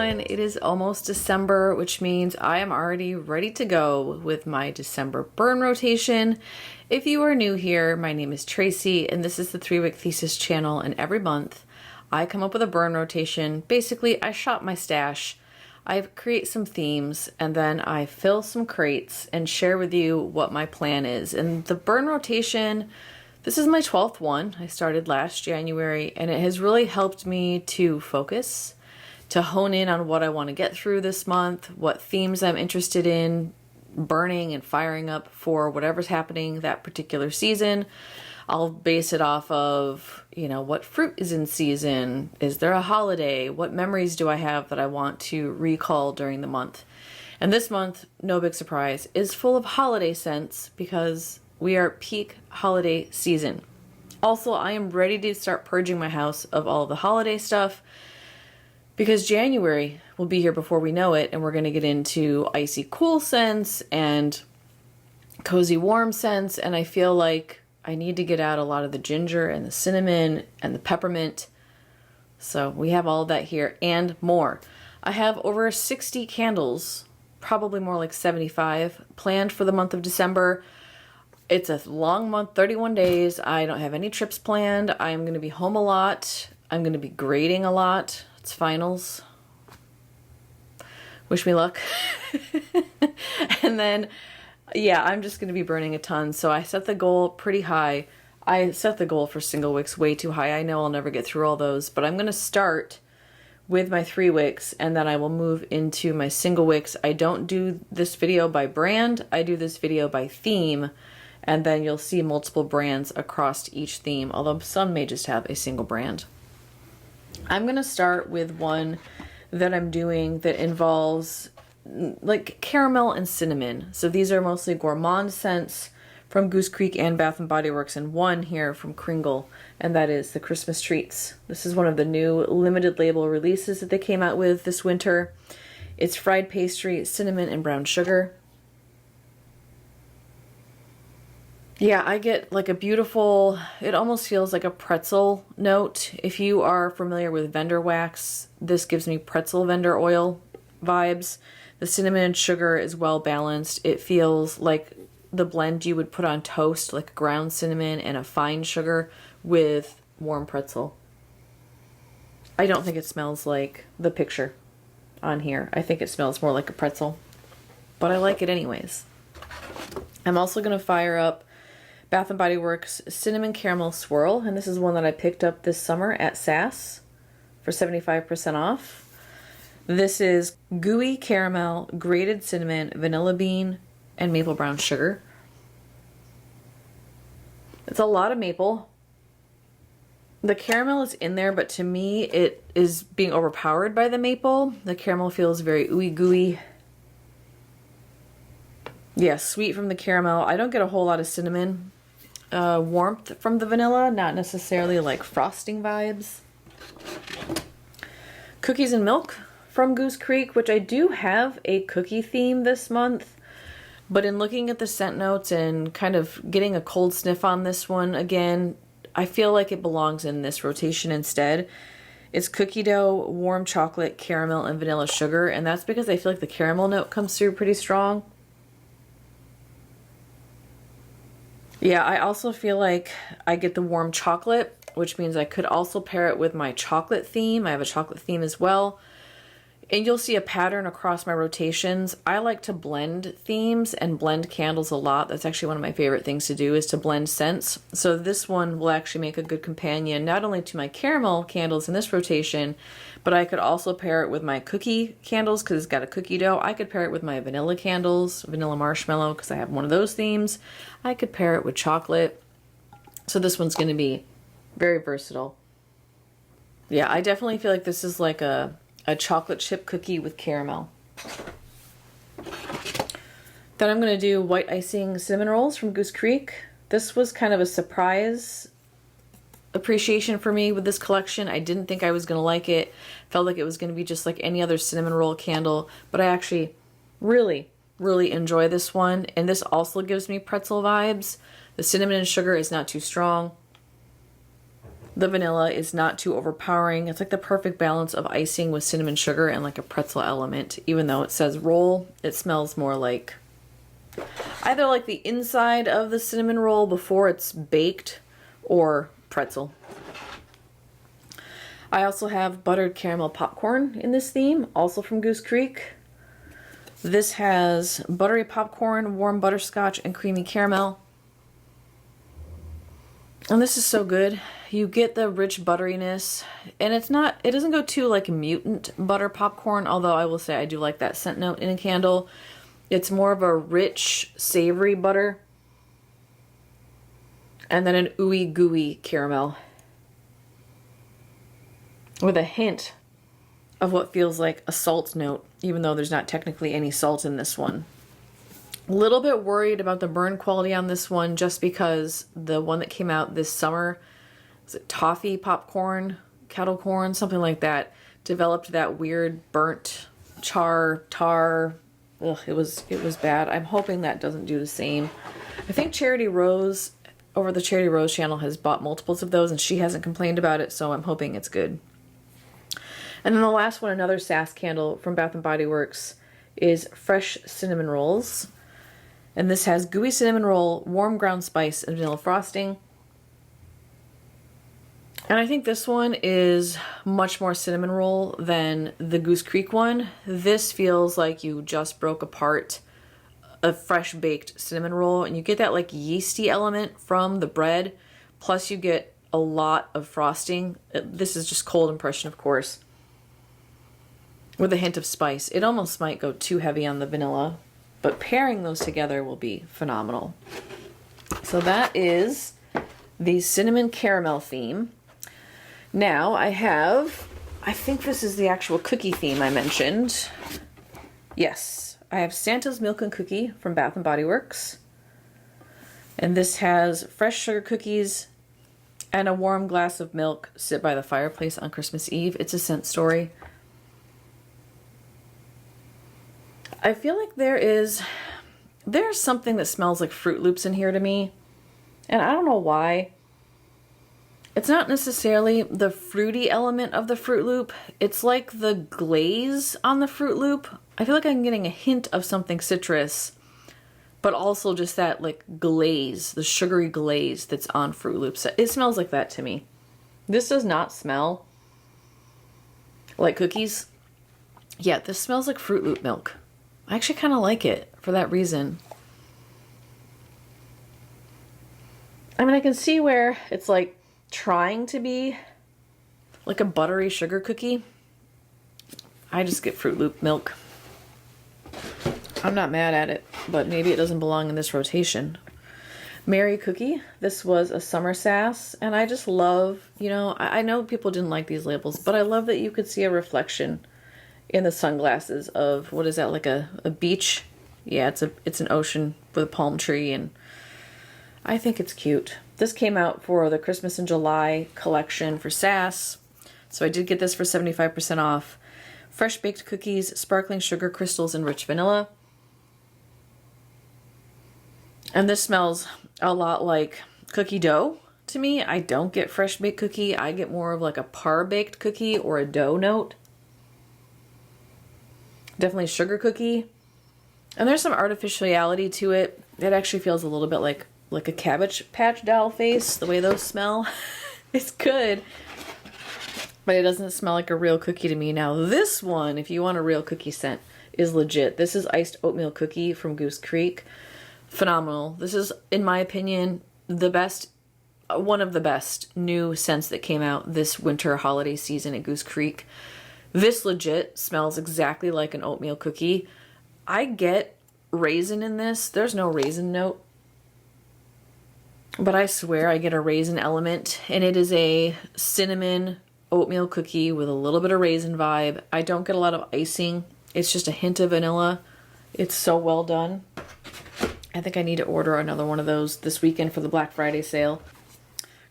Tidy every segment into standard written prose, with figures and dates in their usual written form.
everyone. It is almost December, which means I am already ready to go with my December burn rotation. If you are new here, my name is Tracy and this is the 3-Wick Thesis channel, and every month I come up with a burn rotation. Basically, I shop my stash, I create some themes, and then I fill some crates and share with you what my plan is. And the burn rotation, this is my 12th one. I started last January and it has really helped me to focus, to hone in on what I want to get through this month, what themes I'm interested in burning and firing up for whatever's happening that particular season. I'll base it off of, what fruit is in season? Is there a holiday? What memories do I have that I want to recall during the month? And this month, no big surprise, is full of holiday scents because we are peak holiday season. Also, I am ready to start purging my house of all of the holiday stuff because January will be here before we know it, and we're going to get into icy cool scents and cozy warm scents, and I feel like I need to get out a lot of the ginger and the cinnamon and the peppermint. So we have all of that here and more. I have over 60 candles, probably more like 75, planned for the month of December. It's a long month, 31 days. I don't have any trips planned. I'm going to be home a lot. I'm going to be grading a lot. It's finals. Wish me luck. And then, yeah, I'm just going to be burning a ton. So I set the goal pretty high. I set the goal for single wicks way too high. I know I'll never get through all those, but I'm going to start with my 3 wicks and then I will move into my single wicks. I don't do this video by brand. I do this video by theme. And then you'll see multiple brands across each theme, although some may just have a single brand. I'm going to start with one that I'm doing that involves like caramel and cinnamon. So these are mostly gourmand scents from Goose Creek and Bath & Body Works, and one here from Kringle, and that is the Christmas treats. This is one of the new limited label releases that they came out with this winter. It's fried pastry, cinnamon, and brown sugar. Yeah, I get like a beautiful, it almost feels like a pretzel note. If you are familiar with vendor wax, this gives me pretzel vendor oil vibes. The cinnamon and sugar is well balanced. It feels like the blend you would put on toast, like ground cinnamon and a fine sugar with warm pretzel. I don't think it smells like the picture on here. I think it smells more like a pretzel, but I like it anyways. I'm also going to fire up Bath & Body Works Cinnamon Caramel Swirl, and this is one that I picked up this summer at SAS for 75% off. This is gooey caramel, grated cinnamon, vanilla bean, and maple brown sugar. It's a lot of maple. The caramel is in there, but to me it is being overpowered by the maple. The caramel feels very ooey gooey. Yeah, sweet from the caramel. I don't get a whole lot of cinnamon. Warmth from the vanilla, not necessarily like frosting vibes. Cookies and milk from Goose Creek, which I do have a cookie theme this month, but in looking at the scent notes and kind of getting a cold sniff on this one again, I feel like it belongs in this rotation instead. It's cookie dough, warm chocolate, caramel, and vanilla sugar, and that's because I feel like the caramel note comes through pretty strong. Yeah, I also feel like I get the warm chocolate, which means I could also pair it with my chocolate theme. I have a chocolate theme as well. And you'll see a pattern across my rotations. I like to blend themes and blend candles a lot. That's actually one of my favorite things to do, is to blend scents. So this one will actually make a good companion, not only to my caramel candles in this rotation, but I could also pair it with my cookie candles because it's got a cookie dough. I could pair it with my vanilla candles, vanilla marshmallow, because I have one of those themes. I could pair it with chocolate. So this one's going to be very versatile. Yeah, I definitely feel like this is like a chocolate chip cookie with caramel. Then I'm going to do white icing cinnamon rolls from Goose Creek. This was kind of a surprise appreciation for me with this collection. I didn't think I was going to like it. Felt like it was going to be just like any other cinnamon roll candle, but I actually really enjoy this one. And this also gives me pretzel vibes. The cinnamon and sugar is not too strong. The vanilla is not too overpowering. It's like the perfect balance of icing with cinnamon sugar and like a pretzel element. Even though it says roll, it smells more like either like the inside of the cinnamon roll before it's baked or pretzel. I also have buttered caramel popcorn in this theme, also from Goose Creek. This has buttery popcorn, warm butterscotch, and creamy caramel. And this is so good. You get the rich butteriness, and it doesn't go too like mutant butter popcorn, although I will say I do like that scent note in a candle. It's more of a rich, savory butter. And then an ooey gooey caramel. With a hint of what feels like a salt note, even though there's not technically any salt in this one. A little bit worried about the burn quality on this one just because the one that came out this summer, was it toffee popcorn, kettle corn, something like that, developed that weird burnt tar. Ugh, it was bad. I'm hoping that doesn't do the same. I think Charity Rose over the Charity Rose channel has bought multiples of those and she hasn't complained about it, so I'm hoping it's good. And then the last one, another Sass candle from Bath & Body Works, is Fresh Cinnamon Rolls. And this has gooey cinnamon roll, warm ground spice, and vanilla frosting. And I think this one is much more cinnamon roll than the Goose Creek one. This feels like you just broke apart a fresh baked cinnamon roll, and you get that like yeasty element from the bread, plus you get a lot of frosting. This is just cold impression, of course, with a hint of spice. It almost might go too heavy on the vanilla, but pairing those together will be phenomenal. So that is the cinnamon caramel theme. Now I think this is the actual cookie theme I mentioned. Yes, I have Santa's Milk and Cookie from Bath & Body Works. And this has fresh sugar cookies and a warm glass of milk sit by the fireplace on Christmas Eve. It's a scent story. I feel like there's something that smells like Fruit Loops in here to me, and I don't know why. It's not necessarily the fruity element of the Fruit Loop. It's like the glaze on the Fruit Loop. I feel like I'm getting a hint of something citrus, but also just that like glaze, the sugary glaze that's on Fruit Loops. It smells like that to me. This does not smell like cookies. Yeah, this smells like Fruit Loop milk. I actually kind of like it for that reason. I mean, I can see where it's like trying to be like a buttery sugar cookie. I just get Fruit Loop milk. I'm not mad at it, but maybe it doesn't belong in this rotation. Merry Cookie. This was a summer sass, and I just love, you know, I know people didn't like these labels, but I love that you could see a reflection in the sunglasses of, what is that, like a beach? Yeah, it's an ocean with a palm tree, and I think it's cute. This came out for the Christmas in July collection for Sass, so I did get this for 75% off. Fresh baked cookies, sparkling sugar crystals, and rich vanilla. And this smells a lot like cookie dough to me. I don't get fresh baked cookie. I get more of like a par baked cookie or a dough note. Definitely sugar cookie. And there's some artificiality to it. It actually feels a little bit like a Cabbage Patch Doll face, the way those smell. It's good, but it doesn't smell like a real cookie to me. Now this one, if you want a real cookie scent, is legit. This is Iced Oatmeal Cookie from Goose Creek. Phenomenal. This is, in my opinion, the best, one of the best new scents that came out this winter holiday season at Goose Creek. This legit smells exactly like an oatmeal cookie. I get raisin in this. There's no raisin note, but I swear I get a raisin element, and it is a cinnamon oatmeal cookie with a little bit of raisin vibe. I don't get a lot of icing. It's just a hint of vanilla. It's so well done. I think I need to order another one of those this weekend for the Black Friday sale.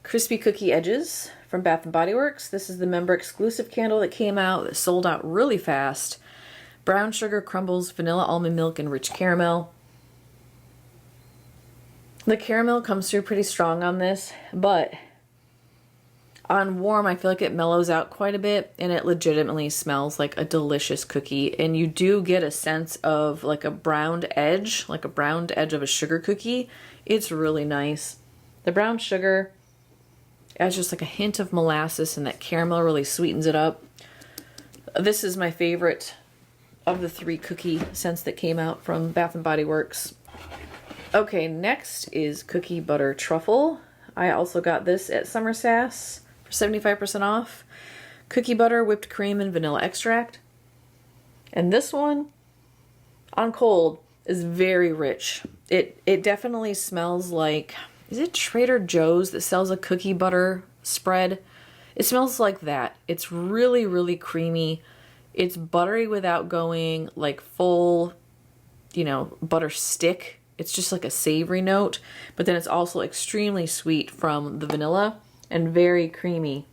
Crispy Cookie Edges from Bath & Body Works. This is the member exclusive candle that came out that sold out really fast. Brown sugar crumbles, vanilla almond milk, and rich caramel. The caramel comes through pretty strong on this, but On warm, I feel like it mellows out quite a bit, and it legitimately smells like a delicious cookie. And you do get a sense of like a browned edge, like a browned edge of a sugar cookie. It's really nice. The brown sugar adds just like a hint of molasses, and that caramel really sweetens it up. This is my favorite of the 3 cookie scents that came out from Bath & Body Works. Okay, next is Cookie Butter Truffle. I also got this at Summer Sass for 75% off. Cookie butter, whipped cream, and vanilla extract. And this one, on cold, is very rich. It definitely smells like, is it Trader Joe's that sells a cookie butter spread? It smells like that. It's really, really creamy. It's buttery without going like full, butter stick. It's just like a savory note, but then it's also extremely sweet from the vanilla and very creamy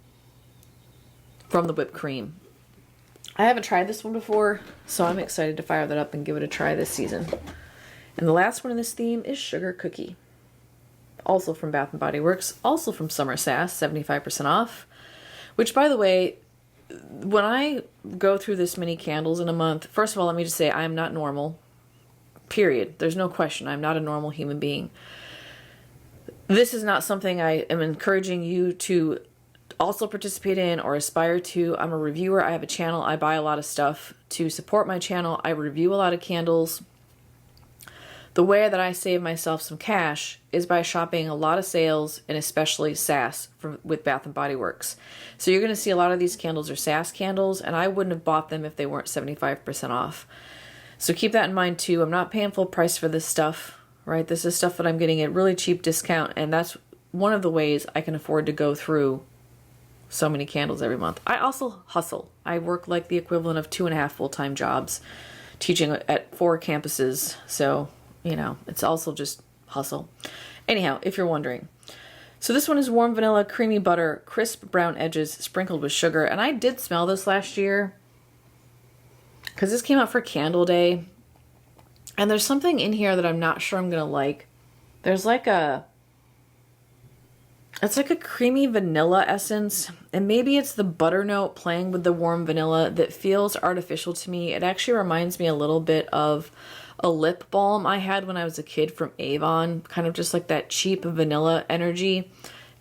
from the whipped cream. I haven't tried this one before, so I'm excited to fire that up and give it a try this season. And the last one in this theme is Sugar Cookie. Also from Bath & Body Works, also from Summer Sass, 75% off. Which, by the way, when I go through this many candles in a month, first of all, let me just say I am not normal. Period. There's no question. I'm not a normal human being. This is not something I am encouraging you to also participate in or aspire to. I'm a reviewer. I have a channel. I buy a lot of stuff to support my channel. I review a lot of candles. The way that I save myself some cash is by shopping a lot of sales, and especially Sass with Bath & Body Works. So you're going to see a lot of these candles are Sass candles, and I wouldn't have bought them if they weren't 75% off. So keep that in mind too. I'm not paying full price for this stuff, right? This is stuff that I'm getting at really cheap discount, and that's one of the ways I can afford to go through so many candles every month. I also hustle. I work like the equivalent of 2.5 full-time jobs, teaching at 4 campuses. So, it's also just hustle. Anyhow, if you're wondering. So this one is warm vanilla, creamy butter, crisp brown edges, sprinkled with sugar. And I did smell this last year because this came out for Candle Day. And there's something in here that I'm not sure I'm going to like. There's like it's like a creamy vanilla essence. And maybe it's the butter note playing with the warm vanilla that feels artificial to me. It actually reminds me a little bit of a lip balm I had when I was a kid from Avon, kind of just like that cheap vanilla energy.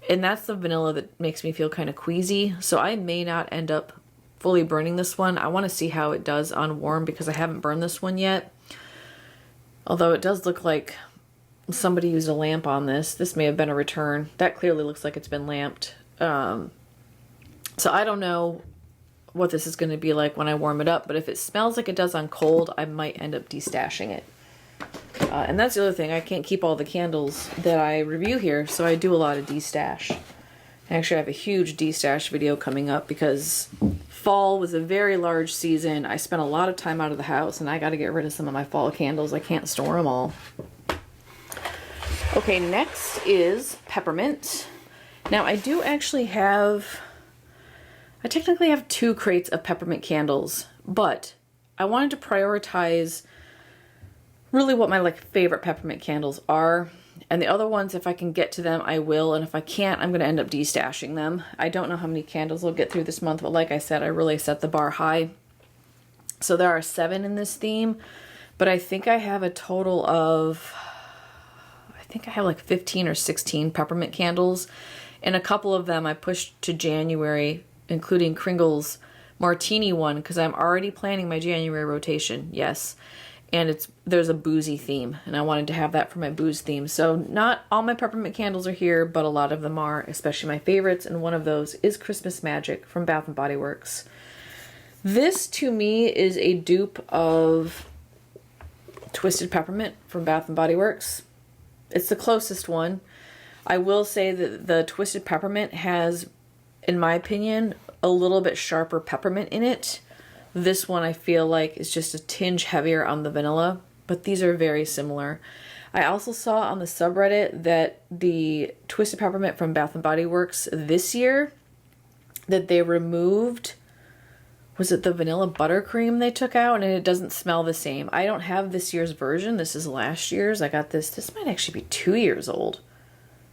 And that's the vanilla that makes me feel kind of queasy. So I may not end up fully burning this one. I want to see how it does on warm because I haven't burned this one yet. Although it does look like somebody used a lamp on this. This may have been a return. That clearly looks like it's been lamped. So I don't know what this is going to be like when I warm it up, but if it smells like it does on cold, I might end up destashing it. And that's the other thing, I can't keep all the candles that I review here, so I do a lot of destash. Actually, I have a huge destash video coming up because fall was a very large season. I spent a lot of time out of the house, and I got to get rid of some of my fall candles. I can't store them all. Okay, next is Peppermint. Now, I do actually have... I technically have 2 crates of peppermint candles, but I wanted to prioritize really what my favorite peppermint candles are. And the other ones, if I can get to them, I will. And if I can't, I'm going to end up destashing them. I don't know how many candles I'll get through this month, but like I said, I really set the bar high. So there are 7 in this theme, but I think I have a total of, I think I have like 15 or 16 peppermint candles. And a couple of them I pushed to January, including Kringle's martini one, because I'm already planning my January rotation. Yes. And there's a boozy theme, and I wanted to have that for my booze theme. So not all my peppermint candles are here, but a lot of them are, especially my favorites, and one of those is Christmas Magic from Bath & Body Works. This, to me, is a dupe of Twisted Peppermint from Bath & Body Works. It's the closest one. I will say that the Twisted Peppermint has, in my opinion, a little bit sharper peppermint in it. This one I feel like is just a tinge heavier on the vanilla, but these are very similar. I also saw on the subreddit that the Twisted Peppermint from Bath & Body Works this year, that they removed, was it the vanilla buttercream they took out, and it doesn't smell the same. I don't have this year's version. This is last year's. I got this. This might actually be 2 years old.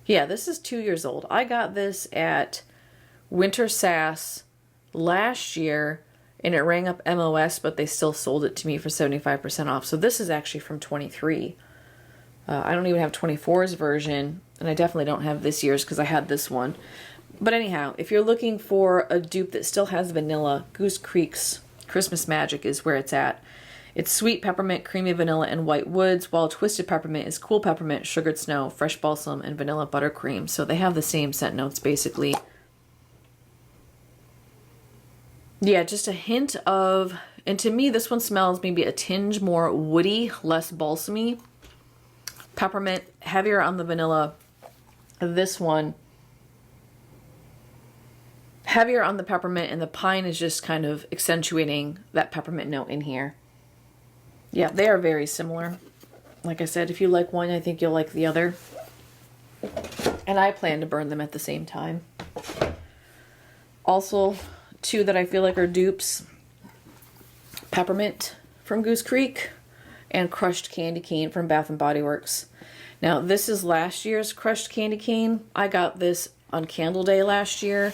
Yeah, this is 2 years old. I got this at Winter Sass last year, and it rang up MOS, but they still sold it to me for 75% off. So this is actually from 23. I don't even have 24's version, and I definitely don't have this year's because I had this one. But anyhow, if you're looking for a dupe that still has vanilla, Goose Creek's Christmas Magic is where it's at. It's sweet peppermint, creamy vanilla, and white woods, while twisted peppermint is cool peppermint, sugared snow, fresh balsam, and vanilla buttercream. So they have the same scent notes basically. Yeah, just a hint of, and to me this one smells maybe a tinge more woody, less balsamy. Peppermint, heavier on the vanilla. This one, heavier on the peppermint, and the pine is just kind of accentuating that peppermint note in here. Yeah, they are very similar. Like I said, if you like one, I think you'll like the other. And I plan to burn them at the same time. Also, two that I feel like are dupes. Peppermint from Goose Creek and Crushed Candy Cane from Bath & Body Works. Now, this is last year's Crushed Candy Cane. I got this on Candle Day last year.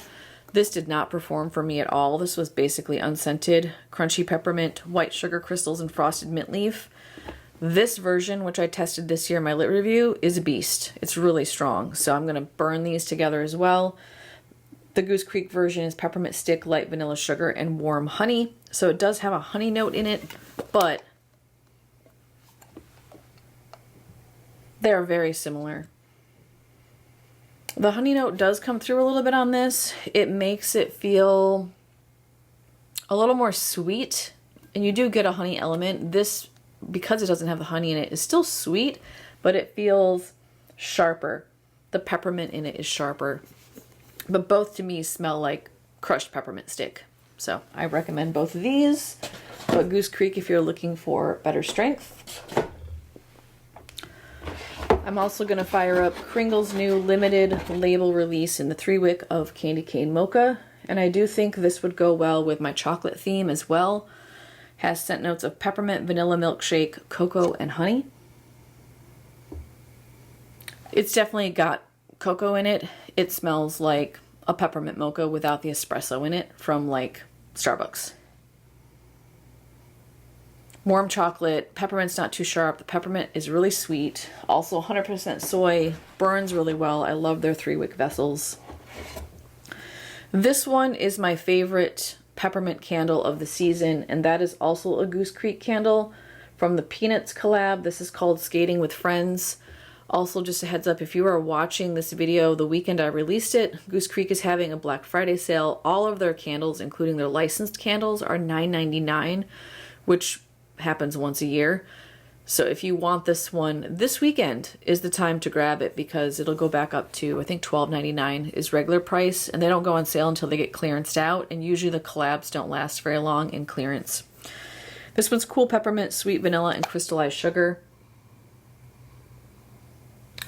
This did not perform for me at all. This was basically unscented, crunchy peppermint, white sugar crystals, and frosted mint leaf. This version, which I tested this year in my lit review, is a beast. It's really strong, so I'm going to burn these together as well. The Goose Creek version is peppermint stick, light vanilla sugar, and warm honey. So it does have a honey note in it, but they're very similar. The honey note does come through a little bit on this. It makes it feel a little more sweet, and you do get a honey element. This, because it doesn't have the honey in it, is still sweet, but it feels sharper. The peppermint in it is sharper. But both to me smell like crushed peppermint stick. So I recommend both of these. But Goose Creek if you're looking for better strength. I'm also going to fire up Kringle's new limited label release in the 3-wick of Candy Cane Mocha. And I do think this would go well with my chocolate theme as well. Has scent notes of peppermint, vanilla milkshake, cocoa, and honey. It's definitely got cocoa in it. It smells like a peppermint mocha without the espresso in it from like Starbucks. Warm chocolate, peppermint's not too sharp. The peppermint is really sweet. Also 100% soy, burns really well. I love their 3-wick vessels. This one is my favorite peppermint candle of the season, and that is also a Goose Creek candle from the Peanuts collab. This is called Skating with Friends. Also, just a heads up, if you are watching this video the weekend I released it, Goose Creek is having a Black Friday sale. All of their candles, including their licensed candles, are $9.99, which happens once a year. So if you want this one, this weekend is the time to grab it because it'll go back up to, I think $12.99 is regular price, and they don't go on sale until they get clearanced out, and usually the collabs don't last very long in clearance. This one's cool peppermint, sweet vanilla, and crystallized sugar.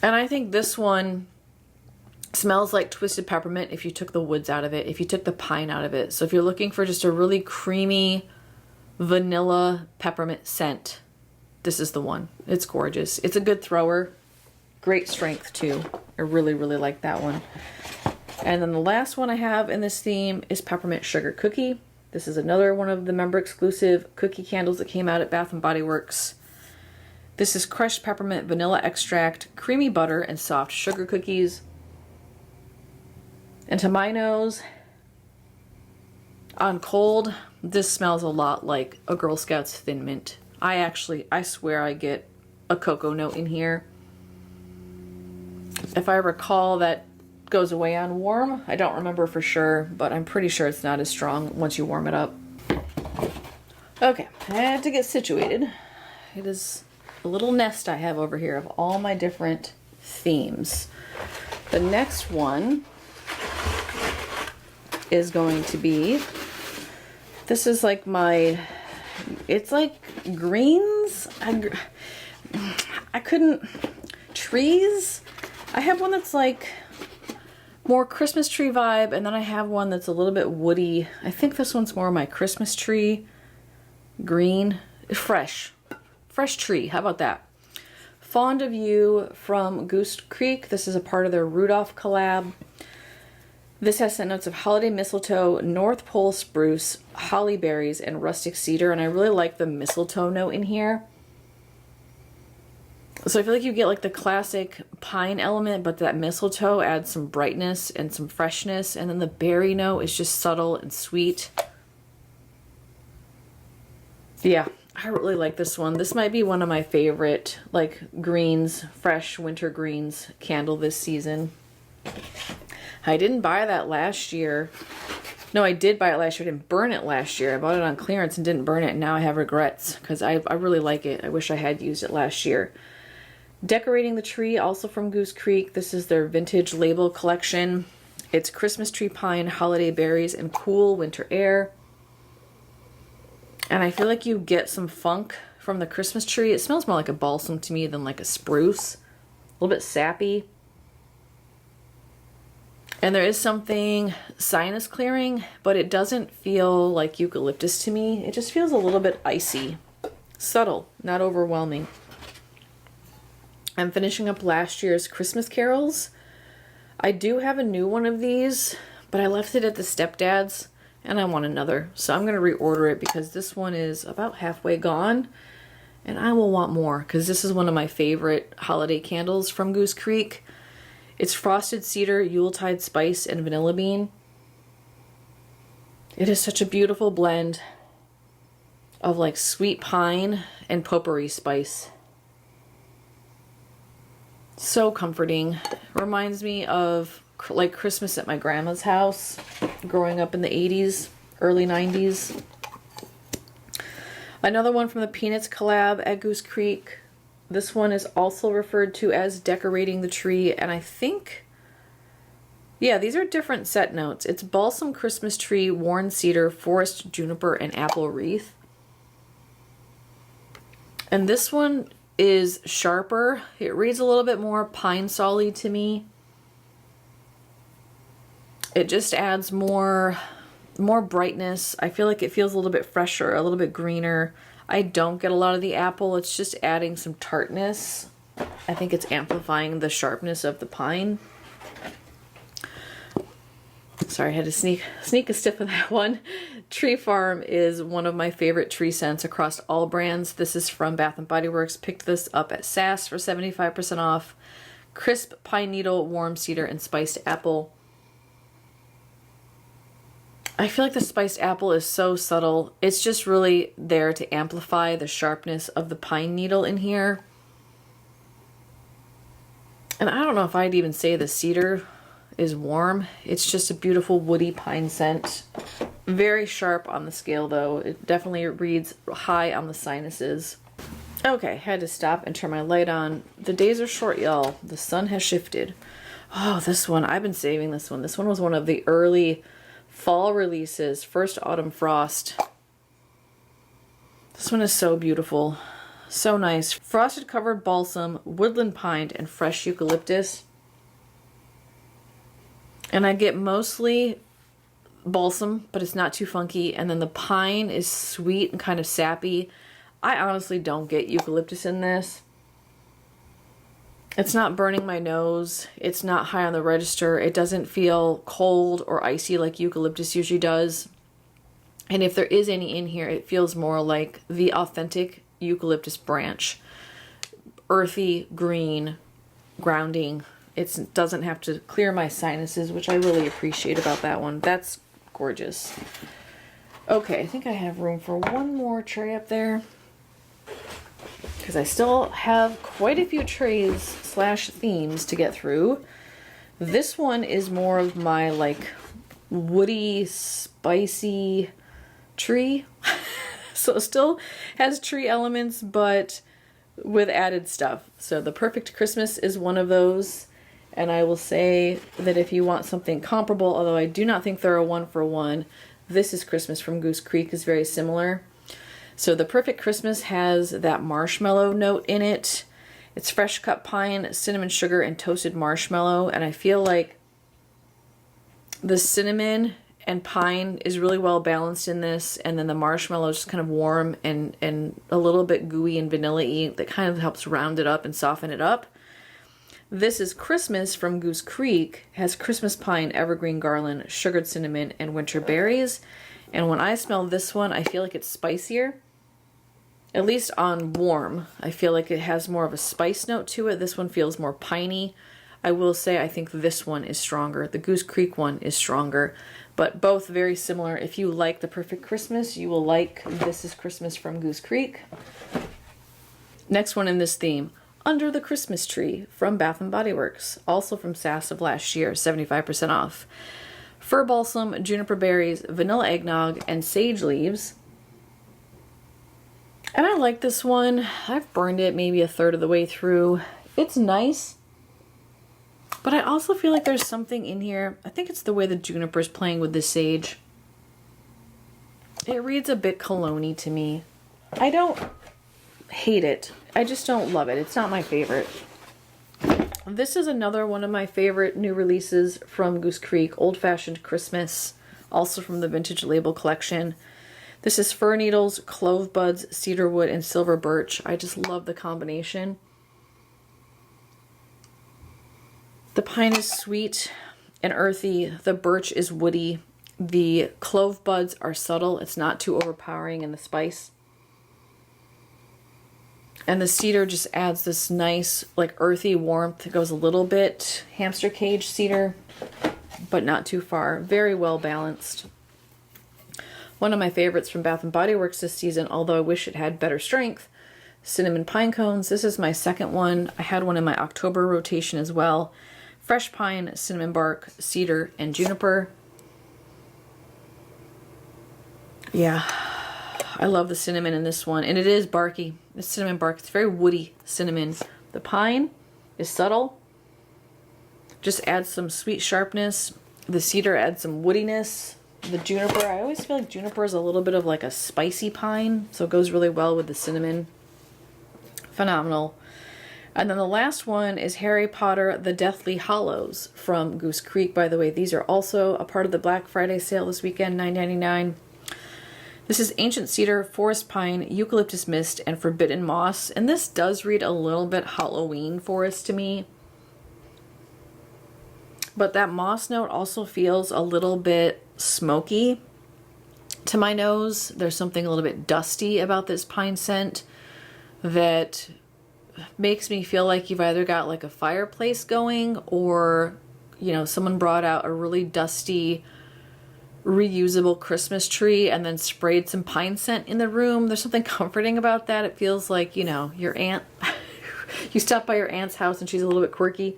And I think this one smells like twisted peppermint if you took the woods out of it, if you took the pine out of it. So if you're looking for just a really creamy vanilla peppermint scent, this is the one. It's gorgeous. It's a good thrower. Great strength too. I really, really like that one. And then the last one I have in this theme is Peppermint Sugar Cookie. This is another one of the member exclusive cookie candles that came out at Bath & Body Works. This is crushed peppermint, vanilla extract, creamy butter, and soft sugar cookies. And to my nose, on cold, this smells a lot like a Girl Scouts Thin Mint. I swear I get a cocoa note in here. If I recall, that goes away on warm. I don't remember for sure, but I'm pretty sure it's not as strong once you warm it up. Okay, I had to get situated. It is a little nest I have over here of all my different themes. The next one is going to be, this is like my, it's like greens. I couldn't, trees. I have one that's like more Christmas tree vibe, and then I have one that's a little bit woody. I think this one's more my Christmas tree green. Fresh tree, how about that? Fond of You from Goose Creek. This is a part of their Rudolph collab. This has scent notes of holiday mistletoe, North Pole spruce, holly berries, and rustic cedar, and I really like the mistletoe note in here. So I feel like you get like the classic pine element, but that mistletoe adds some brightness and some freshness, and then the berry note is just subtle and sweet. Yeah, I really like this one. This might be one of my favorite like greens, fresh winter greens candle this season. I didn't buy that last year. No, I did buy it last year. I didn't burn it last year. I bought it on clearance and didn't burn it, and now I have regrets because I really like it. I wish I had used it last year. Decorating the Tree, also from Goose Creek. This is their vintage label collection. It's Christmas tree pine, holiday berries, and cool winter air. And I feel like you get some funk from the Christmas tree. It smells more like a balsam to me than like a spruce. A little bit sappy. And there is something sinus clearing, but it doesn't feel like eucalyptus to me. It just feels a little bit icy. Subtle, not overwhelming. I'm finishing up last year's Christmas carols. I do have a new one of these, but I left it at the stepdad's and I want another. So I'm going to reorder it because this one is about halfway gone and I will want more because this is one of my favorite holiday candles from Goose Creek. It's frosted cedar, Yuletide spice, and vanilla bean. It is such a beautiful blend of like sweet pine and potpourri spice. So comforting. Reminds me of like Christmas at my grandma's house growing up in the 80s, early 90s. Another one from the Peanuts collab at Goose Creek. This one is also referred to as Decorating the Tree, and I think, yeah, these are different set notes. It's Balsam Christmas Tree, Worn Cedar, Forest Juniper, and Apple Wreath. And this one is sharper. It reads a little bit more pine solly to me. It just adds more brightness. I feel like it feels a little bit fresher, a little bit greener. I don't get a lot of the apple. It's just adding some tartness. I think it's amplifying the sharpness of the pine. Sorry, I had to sneak a sniff of that one. Tree Farm is one of my favorite tree scents across all brands. This is from Bath & Body Works. Picked this up at SAS for 75% off. Crisp pine needle, warm cedar, and spiced apple. I feel like the spiced apple is so subtle. It's just really there to amplify the sharpness of the pine needle in here. And I don't know if I'd even say the cedar is warm. It's just a beautiful woody pine scent. Very sharp on the scale though. It definitely reads high on the sinuses. Okay, had to stop and turn my light on. The days are short, y'all. The sun has shifted. Oh, this one. I've been saving this one. This one was one of the early fall releases, First Autumn Frost. This one is so beautiful. So nice. Frosted covered balsam, woodland pine, and fresh eucalyptus. And I get mostly balsam, but it's not too funky. And then the pine is sweet and kind of sappy. I honestly don't get eucalyptus in this. It's not burning my nose. It's not high on the register. It doesn't feel cold or icy like eucalyptus usually does. And if there is any in here, it feels more like the authentic eucalyptus branch. Earthy, green, grounding. It doesn't have to clear my sinuses, which I really appreciate about that one. That's gorgeous. Okay, I think I have room for one more tray up there, because I still have quite a few trays slash themes to get through. This one is more of my like woody, spicy tree. So it still has tree elements, but with added stuff. So the Perfect Christmas is one of those. And I will say that if you want something comparable, although I do not think they're a one-for-one, This Is Christmas from Goose Creek is very similar. So the Perfect Christmas has that marshmallow note in it. It's fresh cut pine, cinnamon sugar, and toasted marshmallow. And I feel like the cinnamon and pine is really well balanced in this. And then the marshmallow is just kind of warm and a little bit gooey and vanilla-y that kind of helps round it up and soften it up. This is Christmas from Goose Creek. It has Christmas pine, evergreen garland, sugared cinnamon, and winter berries. And when I smell this one, I feel like it's spicier. At least on warm, I feel like it has more of a spice note to it. This one feels more piney. I will say I think this one is stronger. The Goose Creek one is stronger, but both very similar. If you like the Perfect Christmas, you will like This is Christmas from Goose Creek. Next one in this theme, Under the Christmas Tree from Bath & Body Works, also from SAS of last year, 75% off. Fir balsam, juniper berries, vanilla eggnog, and sage leaves. And I like this one. I've burned it maybe a third of the way through. It's nice. But I also feel like there's something in here. I think it's the way the juniper's playing with the sage. It reads a bit cologne-y to me. I don't hate it. I just don't love it. It's not my favorite. This is another one of my favorite new releases from Goose Creek, Old Fashioned Christmas, also from the Vintage Label collection. This is fir needles, clove buds, cedarwood, and silver birch. I just love the combination. The pine is sweet and earthy. The birch is woody. The clove buds are subtle. It's not too overpowering in the spice. And the cedar just adds this nice, like, earthy warmth. It goes a little bit hamster cage cedar, but not too far. Very well balanced. One of my favorites from Bath & Body Works this season, although I wish it had better strength, cinnamon pine cones. This is my second one. I had one in my October rotation as well. Fresh pine, cinnamon bark, cedar, and juniper. Yeah, I love the cinnamon in this one. And it is barky. It's cinnamon bark. It's very woody cinnamon. The pine is subtle. Just adds some sweet sharpness. The cedar adds some woodiness. The juniper, I always feel like juniper is a little bit of like a spicy pine, so it goes really well with the cinnamon. Phenomenal. And then the last one is Harry Potter The Deathly Hallows from Goose Creek. By the way, these are also a part of the Black Friday sale this weekend, $9.99. This is Ancient Cedar, Forest Pine, Eucalyptus Mist, and Forbidden Moss. And this does read a little bit Halloween forest to me. But that moss note also feels a little bit smoky to my nose. There's something a little bit dusty about this pine scent that makes me feel like you've either got like a fireplace going or, you know, someone brought out a really dusty reusable Christmas tree and then sprayed some pine scent in the room. There's something comforting about that. It feels like, you know, your aunt, you stop by your aunt's house and she's a little bit quirky.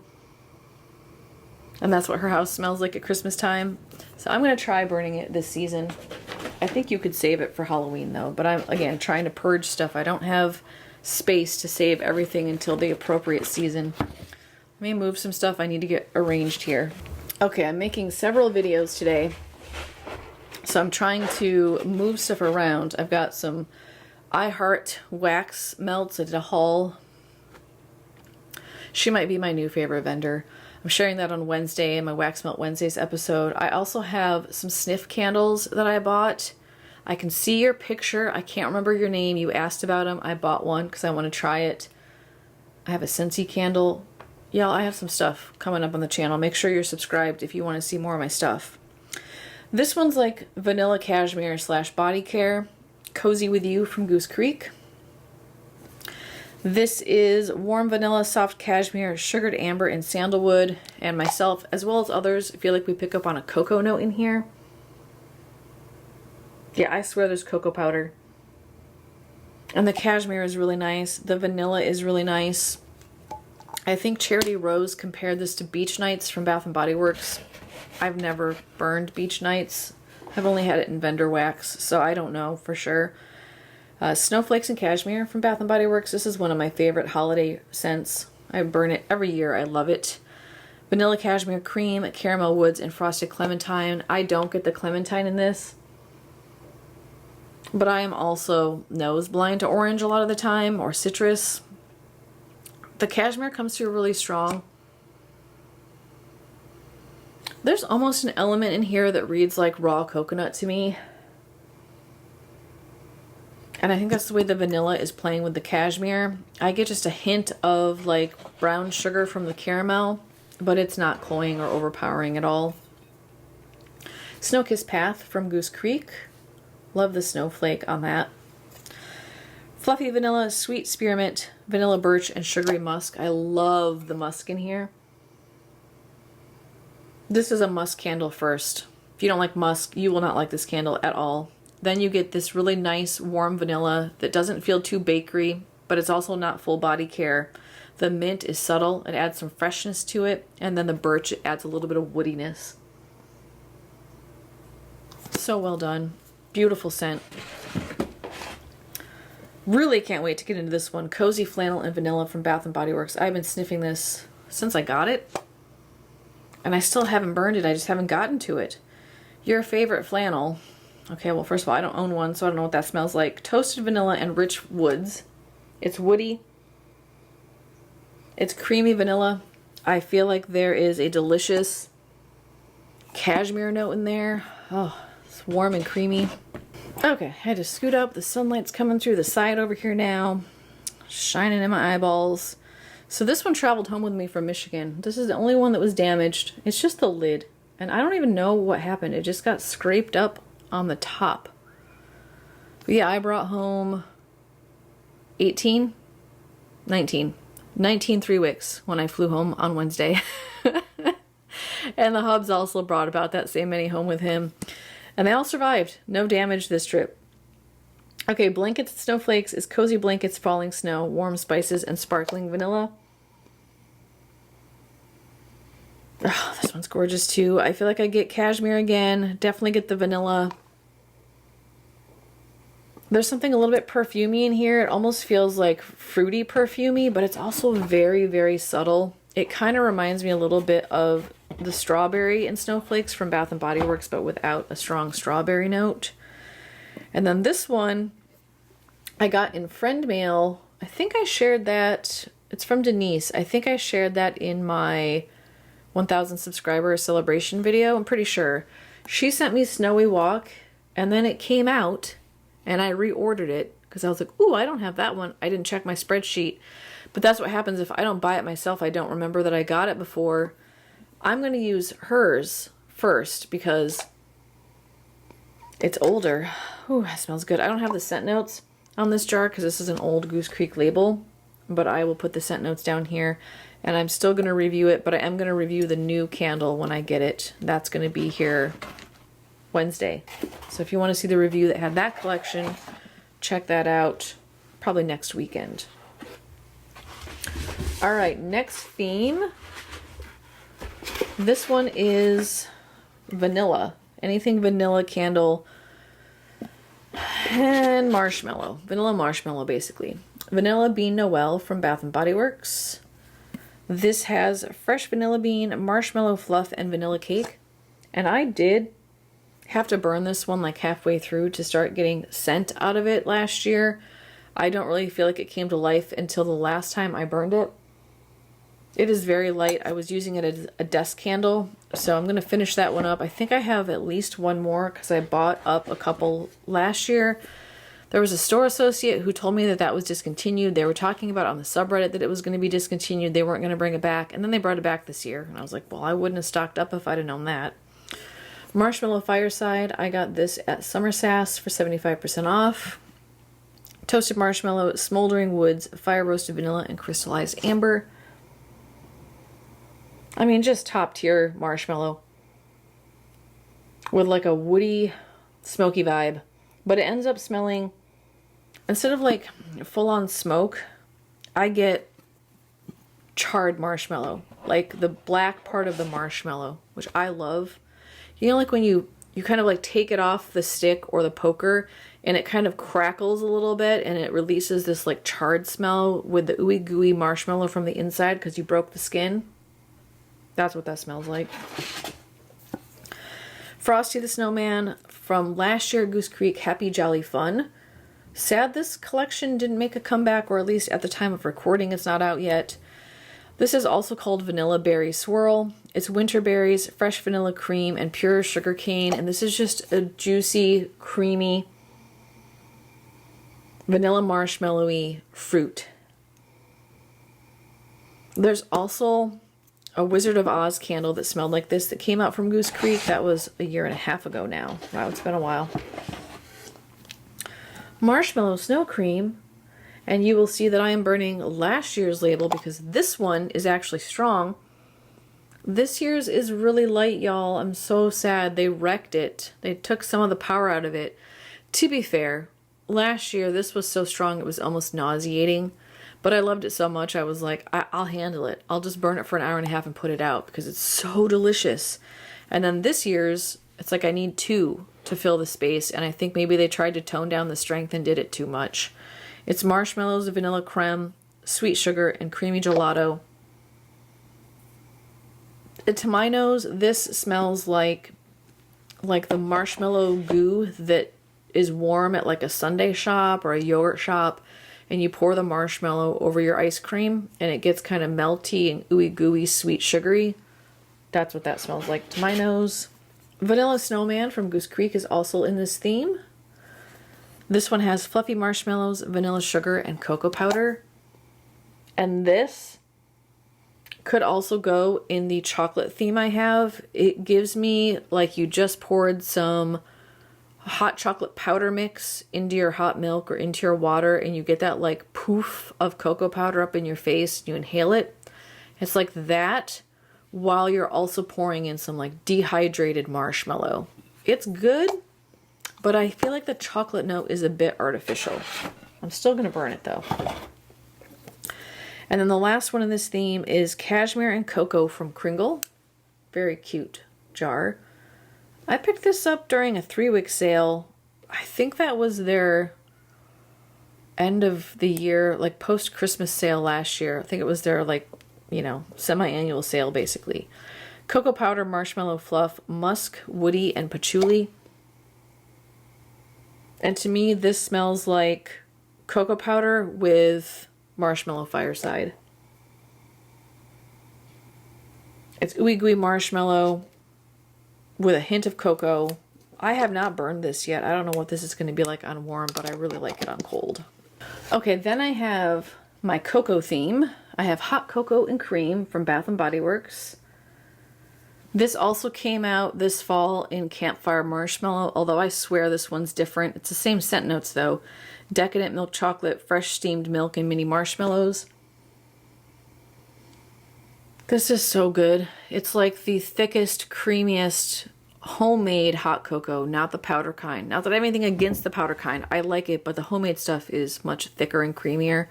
And that's what her house smells like at Christmas time. So I'm going to try burning it this season. I think you could save it for Halloween though. But I'm, again, trying to purge stuff. I don't have space to save everything until the appropriate season. Let me move some stuff I need to get arranged here. Okay, I'm making several videos today. So I'm trying to move stuff around. I've got some I Heart wax melts. I did a haul. She might be my new favorite vendor. I'm sharing that on Wednesday in my Wax Melt Wednesdays episode. I also have some sniff candles that I bought. I can see your picture. I can't remember your name. You asked about them. I bought one because I want to try it. I have a Scentsy candle. Yeah, I have some stuff coming up on the channel. Make sure you're subscribed if you want to see more of my stuff. This one's like vanilla cashmere / body care. Cozy With You from Goose Creek. This is warm vanilla, soft cashmere, sugared amber, and sandalwood. And myself, as well as others, feel like we pick up on a cocoa note in here. Yeah, I swear there's cocoa powder. And the cashmere is really nice. The vanilla is really nice. I think Charity Rose compared this to Beach Nights from Bath & Body Works. I've never burned Beach Nights. I've only had it in vendor wax, so I don't know for sure. Snowflakes and Cashmere from Bath & Body Works. This is one of my favorite holiday scents. I burn it every year. I love it. Vanilla Cashmere Cream, Caramel Woods, and Frosted Clementine. I don't get the clementine in this. But I am also nose blind to orange a lot of the time, or citrus. The cashmere comes through really strong. There's almost an element in here that reads like raw coconut to me. And I think that's the way the vanilla is playing with the cashmere. I get just a hint of like brown sugar from the caramel, but it's not cloying or overpowering at all. Snow-Kissed Path from Goose Creek. Love the snowflake on that. Fluffy Vanilla, Sweet Spearmint, Vanilla Birch, and Sugary Musk. I love the musk in here. This is a musk candle first. If you don't like musk, you will not like this candle at all. Then you get this really nice warm vanilla that doesn't feel too bakery, but it's also not full body care. The mint is subtle. It adds some freshness to it. And then the birch adds a little bit of woodiness. So well done. Beautiful scent. Really can't wait to get into this one. Cozy Flannel and Vanilla from Bath & Body Works. I've been sniffing this since I got it. And I still haven't burned it. I just haven't gotten to it. Your favorite flannel. Okay, well, first of all, I don't own one, so I don't know what that smells like. Toasted vanilla and rich woods. It's woody. It's creamy vanilla. I feel like there is a delicious cashmere note in there. Oh, it's warm and creamy. Okay, I had to scoot up. The sunlight's coming through the side over here now. Shining in my eyeballs. So this one traveled home with me from Michigan. This is the only one that was damaged. It's just the lid. And I don't even know what happened. It just got scraped up on the top. But yeah, I brought home 19 3-wicks when I flew home on Wednesday. And the hubs also brought about that same many home with him. And they all survived. No damage this trip. Okay, Blankets and Snowflakes is Cozy Blankets, Falling Snow, Warm Spices, and Sparkling Vanilla. Oh, this one's gorgeous too. I feel like I get cashmere again. Definitely get the vanilla. There's something a little bit perfumey in here. It almost feels like fruity perfumey, but it's also very, very subtle. It kind of reminds me a little bit of the strawberry in Snowflakes from Bath & Body Works, but without a strong strawberry note. And then this one I got in friend mail. I think I shared that. It's from Denise. I think I shared that in my 1,000 subscriber celebration video. I'm pretty sure. She sent me Snowy Walk, and then it came out, and I reordered it because I was like, ooh, I don't have that one. I didn't check my spreadsheet. But that's what happens if I don't buy it myself. I don't remember that I got it before. I'm going to use hers first because it's older. Ooh, that smells good. I don't have the scent notes on this jar because this is an old Goose Creek label, but I will put the scent notes down here, and I'm still going to review it, but I am going to review the new candle when I get it. That's going to be here Wednesday. So if you want to see the review that had that collection, check that out probably next weekend. All right, next theme. This one is vanilla. Anything vanilla candle and marshmallow. Vanilla marshmallow, basically. Vanilla Bean Noel from Bath & Body Works. This has fresh vanilla bean, marshmallow fluff, and vanilla cake. And I did have to burn this one like halfway through to start getting scent out of it last year. I don't really feel like it came to life until the last time I burned it. It is very light. I was using it as a desk candle, so I'm going to finish that one up. I think I have at least one more because I bought up a couple last year. There was a store associate who told me that that was discontinued. They were talking about on the subreddit that it was going to be discontinued. They weren't going to bring it back, and then they brought it back this year. And I was like, well, I wouldn't have stocked up if I'd have known that. Marshmallow Fireside. I got this at Summer Sass for 75% off. Toasted Marshmallow, Smoldering Woods, Fire Roasted Vanilla, and Crystallized Amber. I mean, just top tier marshmallow with like a woody, smoky vibe. But it ends up smelling, instead of like full on smoke, I get charred marshmallow. Like the black part of the marshmallow, which I love. You know, like when you kind of like take it off the stick or the poker and it kind of crackles a little bit and it releases this like charred smell with the ooey gooey marshmallow from the inside because you broke the skin. That's what that smells like. Frosty the Snowman from last year, Goose Creek, Happy Jolly Fun. Sad this collection didn't make a comeback, or at least at the time of recording it's not out yet. This is also called Vanilla Berry Swirl. It's winter berries, fresh vanilla cream, and pure sugar cane. And this is just a juicy, creamy, vanilla marshmallowy fruit. There's also a Wizard of Oz candle that smelled like this that came out from Goose Creek. That was a year and a half ago now. Wow, it's been a while. Marshmallow snow cream. And you will see that I am burning last year's label because this one is actually strong. This year's is really light, y'all. I'm so sad. They wrecked it. They took some of the power out of it. To be fair, last year this was so strong it was almost nauseating. But I loved it so much I was like, I'll handle it. I'll just burn it for an hour and a half and put it out because it's so delicious. And then this year's, it's like I need 2 to fill the space. And I think maybe they tried to tone down the strength and did it too much. It's marshmallows, vanilla creme, sweet sugar, and creamy gelato. To my nose, this smells like the marshmallow goo that is warm at like a sundae shop or a yogurt shop, and you pour the marshmallow over your ice cream, and it gets kind of melty and ooey gooey, sweet sugary. That's what that smells like to my nose. Vanilla Snowman from Goose Creek is also in this theme. This one has fluffy marshmallows, vanilla sugar, and cocoa powder. And this could also go in the chocolate theme I have. It gives me like you just poured some hot chocolate powder mix into your hot milk or into your water, and you get that like poof of cocoa powder up in your face and you inhale it. It's like that while you're also pouring in some like dehydrated marshmallow. It's good. But I feel like the chocolate note is a bit artificial. I'm still going to burn it though. And then the last one in this theme is Cashmere and Cocoa from Kringle. Very cute jar. I picked this up during a 3-week sale. I think that was their end of the year, like post-Christmas sale last year. I think it was their like, you know, semi-annual sale basically. Cocoa powder, marshmallow fluff, musk, woody, and patchouli. And to me, this smells like cocoa powder with marshmallow fireside. It's ooey gooey marshmallow with a hint of cocoa. I have not burned this yet. I don't know what this is going to be like on warm, but I really like it on cold. Okay, then I have my cocoa theme. I have hot cocoa and cream from Bath & Body Works. This also came out this fall in Campfire Marshmallow, although I swear this one's different. It's the same scent notes though. Decadent milk chocolate, fresh steamed milk, and mini marshmallows. This is so good. It's like the thickest, creamiest, homemade hot cocoa, not the powder kind. Not that I have anything against the powder kind. I like it, but the homemade stuff is much thicker and creamier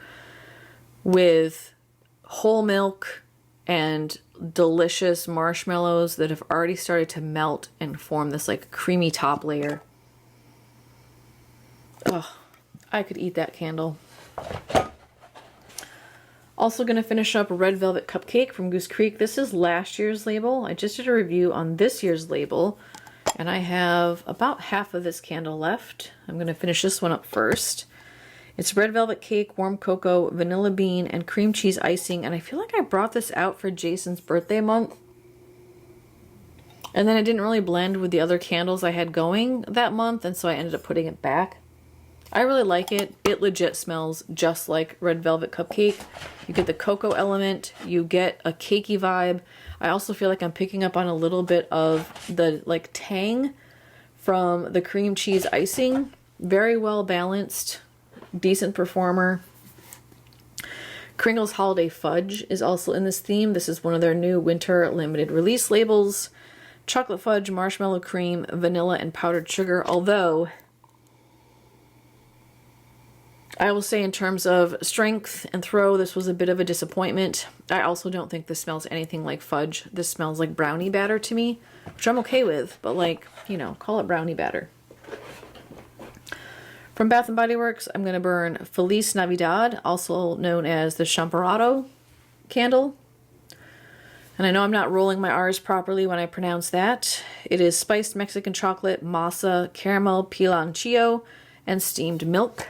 with whole milk and delicious marshmallows that have already started to melt and form this like creamy top layer. Oh, I could eat that candle. Also going to finish up a red velvet cupcake from Goose Creek. This is last year's label. I just did a review on this year's label, and I have about half of this candle left. I'm going to finish this one up first. It's red velvet cake, warm cocoa, vanilla bean, and cream cheese icing. And I feel like I brought this out for Jason's birthday month. And then it didn't really blend with the other candles I had going that month, and so I ended up putting it back. I really like it. It legit smells just like red velvet cupcake. You get the cocoa element, you get a cakey vibe. I also feel like I'm picking up on a little bit of the like tang from the cream cheese icing. Very well balanced. Decent performer. Kringle's Holiday Fudge is also in this theme. This is one of their new winter limited release labels. Chocolate fudge, marshmallow cream, vanilla, and powdered sugar. Although, I will say in terms of strength and throw, this was a bit of a disappointment. I also don't think this smells anything like fudge. This smells like brownie batter to me, which I'm okay with, but like, you know, call it brownie batter. From Bath & Body Works, I'm going to burn Feliz Navidad, also known as the Champorado candle. And I know I'm not rolling my R's properly when I pronounce that. It is spiced Mexican chocolate, masa, caramel, piloncillo, and steamed milk.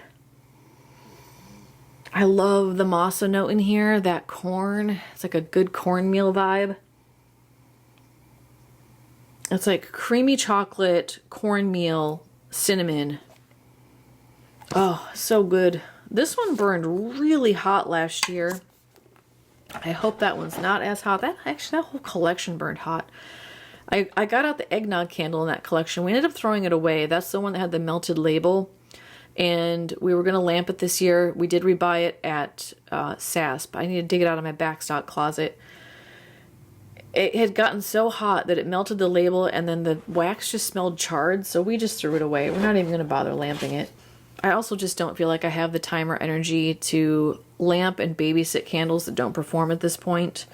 I love the masa note in here, that corn. It's like a good cornmeal vibe. It's like creamy chocolate, cornmeal, cinnamon. Oh, so good. This one burned really hot last year. I hope that one's not as hot. That whole collection burned hot. I got out the eggnog candle in that collection. We ended up throwing it away. That's the one that had the melted label. And we were going to lamp it this year. We did rebuy it at SASP. I need to dig it out of my backstock closet. It had gotten so hot that it melted the label, and then the wax just smelled charred, so we just threw it away. We're not even going to bother lamping it. I also just don't feel like I have the time or energy to lamp and babysit candles that don't perform at this point.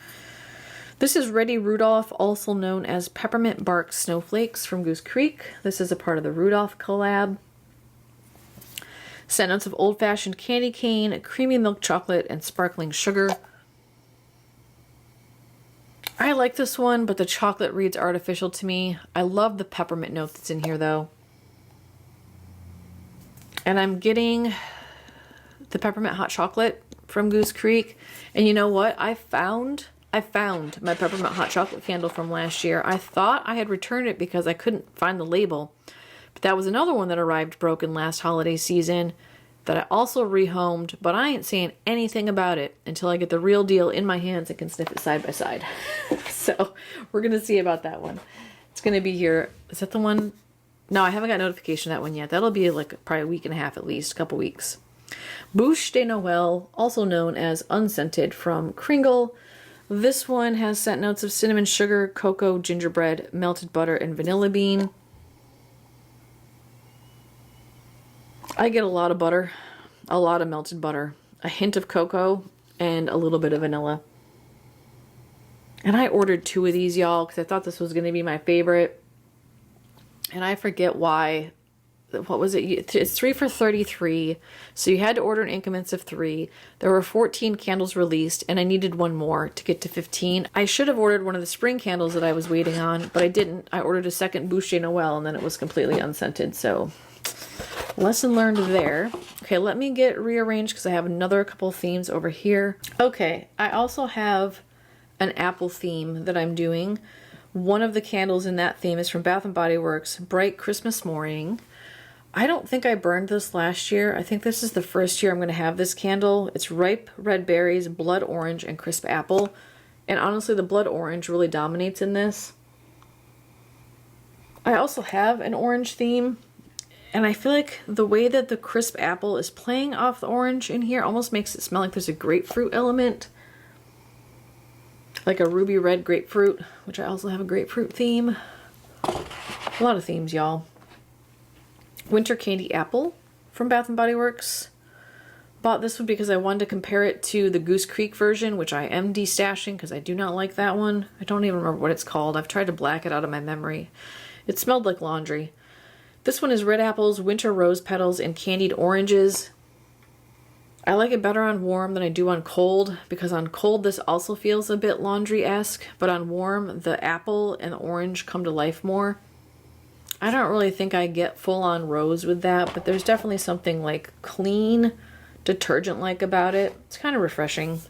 This is Ready Rudolph, also known as Peppermint Bark Snowflakes from Goose Creek. This is a part of the Rudolph collab. Scent notes of old-fashioned candy cane, creamy milk chocolate, and sparkling sugar. I like this one, but the chocolate reads artificial to me. I love the peppermint note that's in here, though. And I'm getting the peppermint hot chocolate from Goose Creek. And you know what? I found my peppermint hot chocolate candle from last year. I thought I had returned it because I couldn't find the label. But that was another one that arrived broken last holiday season that I also rehomed, but I ain't saying anything about it until I get the real deal in my hands and can sniff it side by side. So we're going to see about that one. It's going to be here. Is that the one? No, I haven't got notification of that one yet. That'll be like probably a week and a half at least, a couple weeks. Bouche de Noël, also known as unscented from Kringle. This one has scent notes of cinnamon sugar, cocoa, gingerbread, melted butter, and vanilla bean. I get a lot of butter, a lot of melted butter, a hint of cocoa, and a little bit of vanilla. And I ordered 2 of these, y'all, because I thought this was going to be my favorite. And I forget why. What was it? It's 3 for $33. So you had to order in increments of 3. There were 14 candles released, and I needed one more to get to 15. I should have ordered one of the spring candles that I was waiting on, but I didn't. I ordered a second Bouche de Noël, and then it was completely unscented. So lesson learned there. Okay, let me get rearranged because I have another couple themes over here. Okay, I also have an apple theme that I'm doing. One of the candles in that theme is from Bath & Body Works, Bright Christmas Morning. I don't think I burned this last year. I think this is the first year I'm going to have this candle. It's ripe red berries, blood orange, and crisp apple. And honestly, the blood orange really dominates in this. I also have an orange theme. And I feel like the way that the crisp apple is playing off the orange in here almost makes it smell like there's a grapefruit element. Like a ruby red grapefruit, which I also have a grapefruit theme. A lot of themes, y'all. Winter Candy Apple from Bath & Body Works. Bought this one because I wanted to compare it to the Goose Creek version, which I am destashing because I do not like that one. I don't even remember what it's called. I've tried to black it out of my memory. It smelled like laundry. This one is red apples, winter rose petals, and candied oranges. I like it better on warm than I do on cold, because on cold this also feels a bit laundry-esque, but on warm the apple and the orange come to life more. I don't really think I get full-on rose with that, but there's definitely something like clean, detergent-like about it. It's kind of refreshing.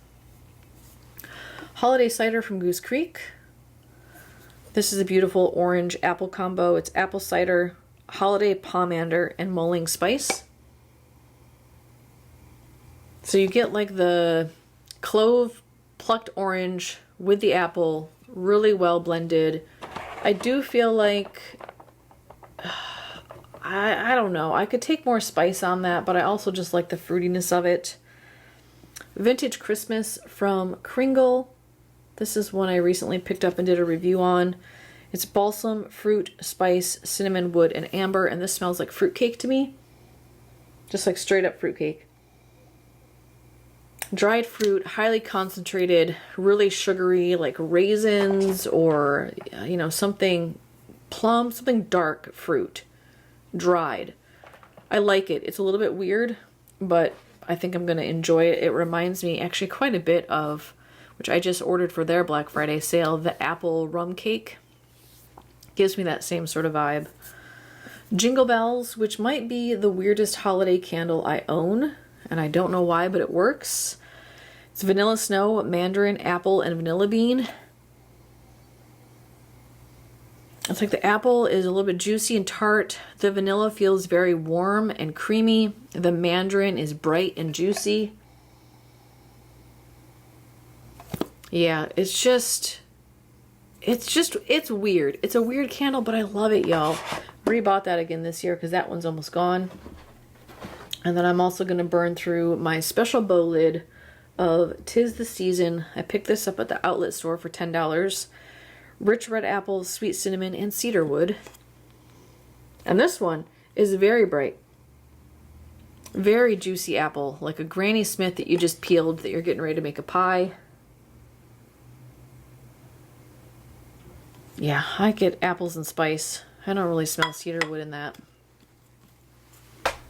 Holiday cider from Goose Creek. This is a beautiful orange apple combo. It's apple cider, holiday pomander, and mulling spice. So you get like the clove plucked orange with the apple, really well blended. I do feel like, I don't know, I could take more spice on that, but I also just like the fruitiness of it. Vintage Christmas from Kringle. This is one I recently picked up and did a review on. It's balsam, fruit, spice, cinnamon, wood, and amber, and this smells like fruitcake to me. Just like straight up fruitcake. Dried fruit, highly concentrated, really sugary, like raisins or, you know, something plum, something dark fruit. Dried. I like it. It's a little bit weird, but I think I'm going to enjoy it. It reminds me actually quite a bit of, which I just ordered for their Black Friday sale, the apple rum cake. Gives me that same sort of vibe. Jingle Bells, which might be the weirdest holiday candle I own, and I don't know why, but it works. It's vanilla snow, mandarin, apple, and vanilla bean. It's like the apple is a little bit juicy and tart. The vanilla feels very warm and creamy. The mandarin is bright and juicy. Yeah, it's weird. It's a weird candle, but I love it, y'all. Rebought that again this year because that one's almost gone. And then I'm also going to burn through my special bow lid of 'Tis the Season. I picked this up at the outlet store for $10. Rich red apples, sweet cinnamon, and cedarwood. And this one is very bright. Very juicy apple, like a Granny Smith that you just peeled that you're getting ready to make a pie. Yeah, I get apples and spice. I don't really smell cedarwood in that.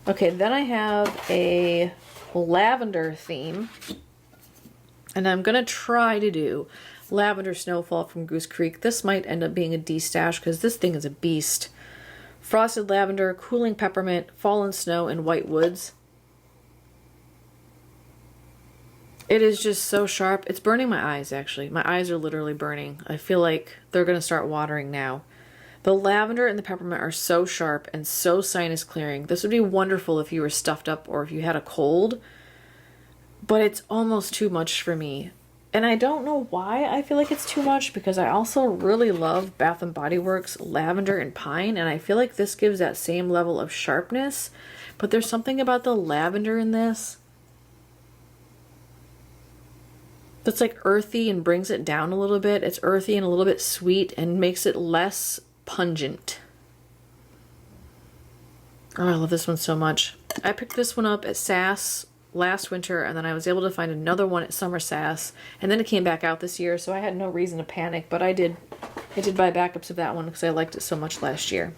Okay, then I have a lavender theme. And I'm going to try to do Lavender Snowfall from Goose Creek. This might end up being a D-stash because this thing is a beast. Frosted Lavender, Cooling Peppermint, Fallen Snow, and White Woods. It is just so sharp. It's burning my eyes, actually. My eyes are literally burning. I feel like they're going to start watering now. The lavender and the peppermint are so sharp and so sinus clearing. This would be wonderful if you were stuffed up or if you had a cold. But it's almost too much for me. And I don't know why I feel like it's too much because I also really love Bath & Body Works Lavender and Pine, and I feel like this gives that same level of sharpness. But there's something about the lavender in this that's like earthy and brings it down a little bit. It's earthy and a little bit sweet and makes it less pungent. Oh, I love this one so much. I picked this one up at SAS last winter, and then I was able to find another one at Summer SAS, and then it came back out this year, so I had no reason to panic, but I did buy backups of that one because I liked it so much last year.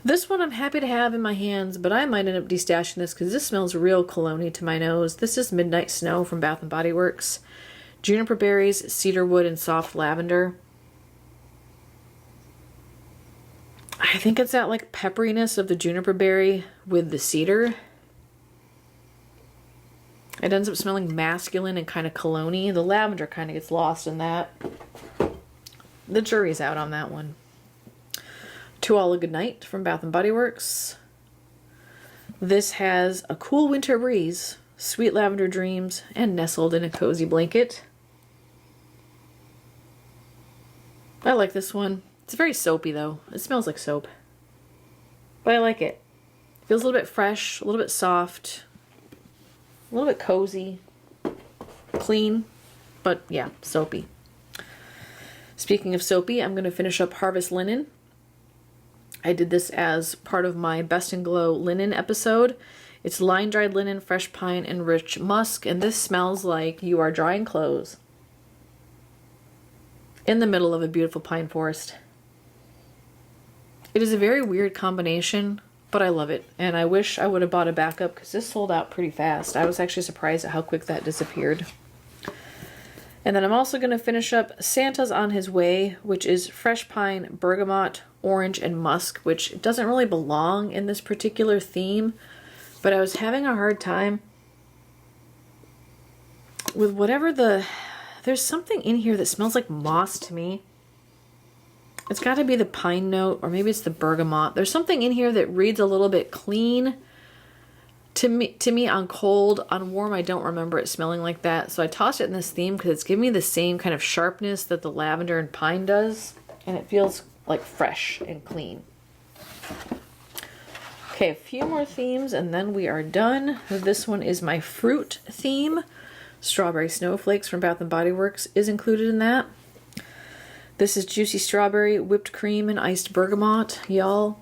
This one I'm happy to have in my hands, but I might end up destashing this because this smells real cologne-y to my nose. This is Midnight Snow from Bath & Body Works. Juniper berries, cedarwood, and soft lavender. I think it's that like pepperiness of the juniper berry with the cedar. It ends up smelling masculine and kind of cologne-y. The lavender kind of gets lost in that. The jury's out on that one. To All a Good Night from Bath & Body Works. This has a cool winter breeze, sweet lavender dreams, and nestled in a cozy blanket. I like this one. It's very soapy though. It smells like soap. But I like it. It feels a little bit fresh, a little bit soft, a little bit cozy, clean, but yeah, soapy. Speaking of soapy, I'm going to finish up Harvest Linen. I did this as part of my Best in Glow linen episode. It's line-dried linen, fresh pine, and rich musk, and this smells like you are drying clothes in the middle of a beautiful pine forest. It is a very weird combination, but I love it, and I wish I would have bought a backup because this sold out pretty fast. I was actually surprised at how quick that disappeared. And then I'm also going to finish up Santa's on His Way, which is fresh pine, bergamot, orange, and musk, which doesn't really belong in this particular theme, but I was having a hard time with whatever there's something in here that smells like moss to me. It's got to be the pine note, or maybe it's the bergamot. There's something in here that reads a little bit clean. To me, on cold, on warm, I don't remember it smelling like that. So I tossed it in this theme because it's giving me the same kind of sharpness that the lavender and pine does. And it feels like fresh and clean. Okay, a few more themes and then we are done. This one is my fruit theme. Strawberry Snowflakes from Bath & Body Works is included in that. This is juicy strawberry, whipped cream, and iced bergamot, y'all.